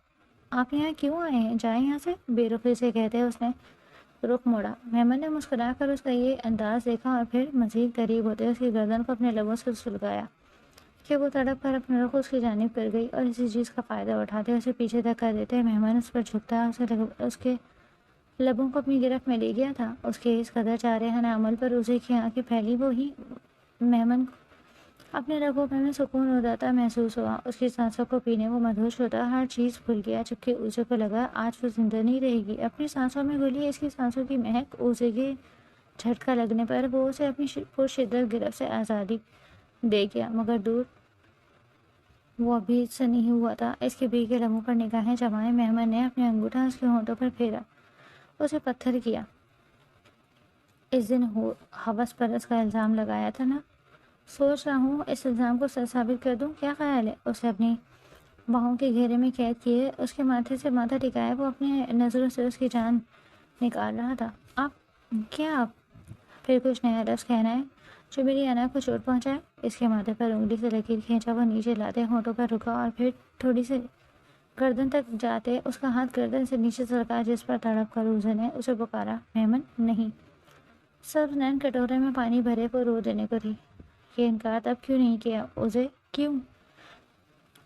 S1: آپ یہاں کیوں آئے ہیں؟ جائیں یہاں سے، بے رخی سے کہتے اس نے رخ موڑا۔ میمن نے مسکرا کر اس کا یہ انداز دیکھا اور پھر مزید قریب ہوتے اس کی گردن کو اپنے لبوں سے سلگایا کہ وہ تڑپ کر اپنے رخ اس کی جانب کر گئی، اور اسی چیز کا فائدہ اٹھاتے اسے پیچھے دھکا دیتے مہمان اس پر جھکتا اس کے لبوں کو اپنی گرفت میں لے گیا تھا۔ اس کے اس قدر جارحانہ عمل پر اوزے کی آنکھیں پھیلی، وہی مہمان اپنے رگوں میں سکون اڑاتا محسوس ہوا۔ اس کی سانسوں کو پینے وہ مدہوش ہوتا، ہر چیز بھول گیا، جبکہ اوزے کو لگا آج وہ زندہ نہیں رہے گی۔ اپنی سانسوں میں گھلی اس کی سانسوں کی مہک، اوزے کے جھٹکا لگنے پر وہ اسے اپنی پرشدت گرفت سے آزادی دے گیا، مگر دور وہ ابھی سے نہیں ہوا تھا۔ اس کے بھیگے لبوں پر نگاہیں جمائے مہمان نے اپنے انگوٹھا اس کے ہونٹوں پر پھیرا، اسے پتھر کیا۔ اس دن حوث پرست کا الزام لگایا تھا نا؟ سوچ رہا ہوں اس الزام کو سچ ثابت کر دوں، کیا خیال ہے؟ اسے اپنی باہوں کے گھیرے میں قید کیے اس کے ماتھے سے ماتھا ٹکائے وہ اپنے نظروں سے اس کی جان نکال رہا تھا۔ آپ پھر کچھ نیا لفظ کہنا ہے جو میری انا کو چوٹ پہنچائے؟ اس کے ماتھے پر انگلی سے لکیر کھینچا وہ نیچے لاتے ہونٹوں پر رکا اور پھر تھوڑی سی گردن تک جاتے اس کا ہاتھ گردن سے نیچے سرکا، جس پر تڑپ کر اوزے نے اسے پکارا، میمن نہیں۔ سب نین کٹورے میں پانی بھرے کو رو دینے کو تھی۔ یہ انکار تب کیوں نہیں کیا اوزے؟ کیوں؟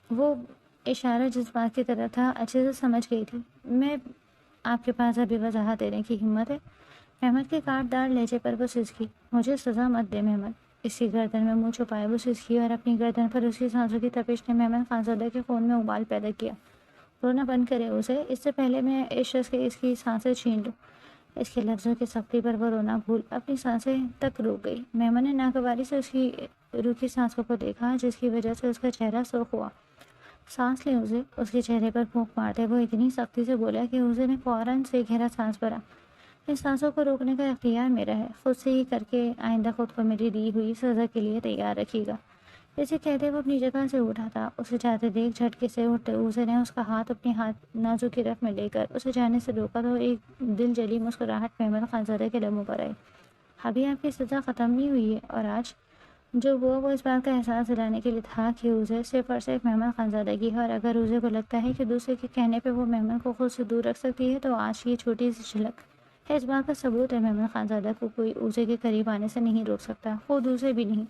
S1: وہ اشارہ جس بات کی طرف تھا اچھے سے سمجھ گئی تھی۔ میں آپ کے پاس ابھی وضاحت دینے کی ہمت ہے؟ محمد کے کاٹ دار لہجے پر وہ سسکی۔ مجھے سزا مت دے محمد۔ اس کی گردن میں منہ چھپائے وہ سسکی اور اپنی گردن پر اس کی سانسوں کی تپش نے محمد خانزادہ کے خون میں ابال پیدا کیا۔ رونا بند کرے اسے، اس سے پہلے میں اس شخص کے اس کی سانسیں چھین لوں۔ اس کے لفظوں کی سختی پر وہ رونا بھول اپنی سانسیں تک رک گئی۔ محمد نے ناگواری سے اس کی روکی سانسوں کو دیکھا، جس کی وجہ سے اس کا چہرہ سرخ ہوا۔ سانس لیں اوزے، اس کے چہرے پر پھونک مارتے وہ اتنی سختی سے بولا کہ اوزے نے فوراً سے گہرا سانس بھرا۔ ان سانسوں کو روکنے کا اختیار میرا ہے، خود سے ہی کر کے آئندہ خود کو میری دی ہوئی سزا کے لیے تیار رکھیے گا۔ اسے کہتے وہ اپنی جگہ سے اٹھا تھا۔ اسے جاتے دیکھ جھٹکے سے اٹھتے اوزے نے اس کا ہاتھ اپنے ہاتھ نازک کی رف میں لے کر اسے جانے سے روکا تو ایک دل جلی مسکراہٹ محمد خانزادہ کے لبوں پر آئی۔ ابھی آپ کی سزا ختم نہیں ہوئی ہے، اور آج جو ہوا وہ اس بات کا احساس دلانے کے لیے تھا کہ اوزے صرف اور صرف محمد خانزادہ کی ہے، اور اگر اوزے کو لگتا ہے کہ دوسرے کے کہنے پہ وہ محمد کو خود سے دور رکھ سکتی ہے تو آج کی یہ چھوٹی سی جھلک ہے اس بات کا ثبوت ہے۔ محمد خانزادہ کو کوئی اوزے کے قریب آنے سے نہیں روک سکتا، خود اوزے بھی نہیں۔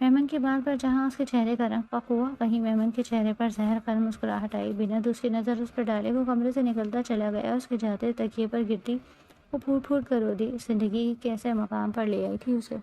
S1: محمد کی بات پر جہاں اس کے چہرے کا رنگ پک ہوا، وہیں محمد کے چہرے پر زہر قلم مسکراہٹ آئی۔ بنا دوسری نظر اس پر ڈالے وہ کمرے سے نکلتا چلا گیا۔ اس کے جاتے تکیے پر گرتی وہ پھوٹ پھوٹ کر رو دی۔ زندگی کیسے مقام پر لے آئی تھی اسے۔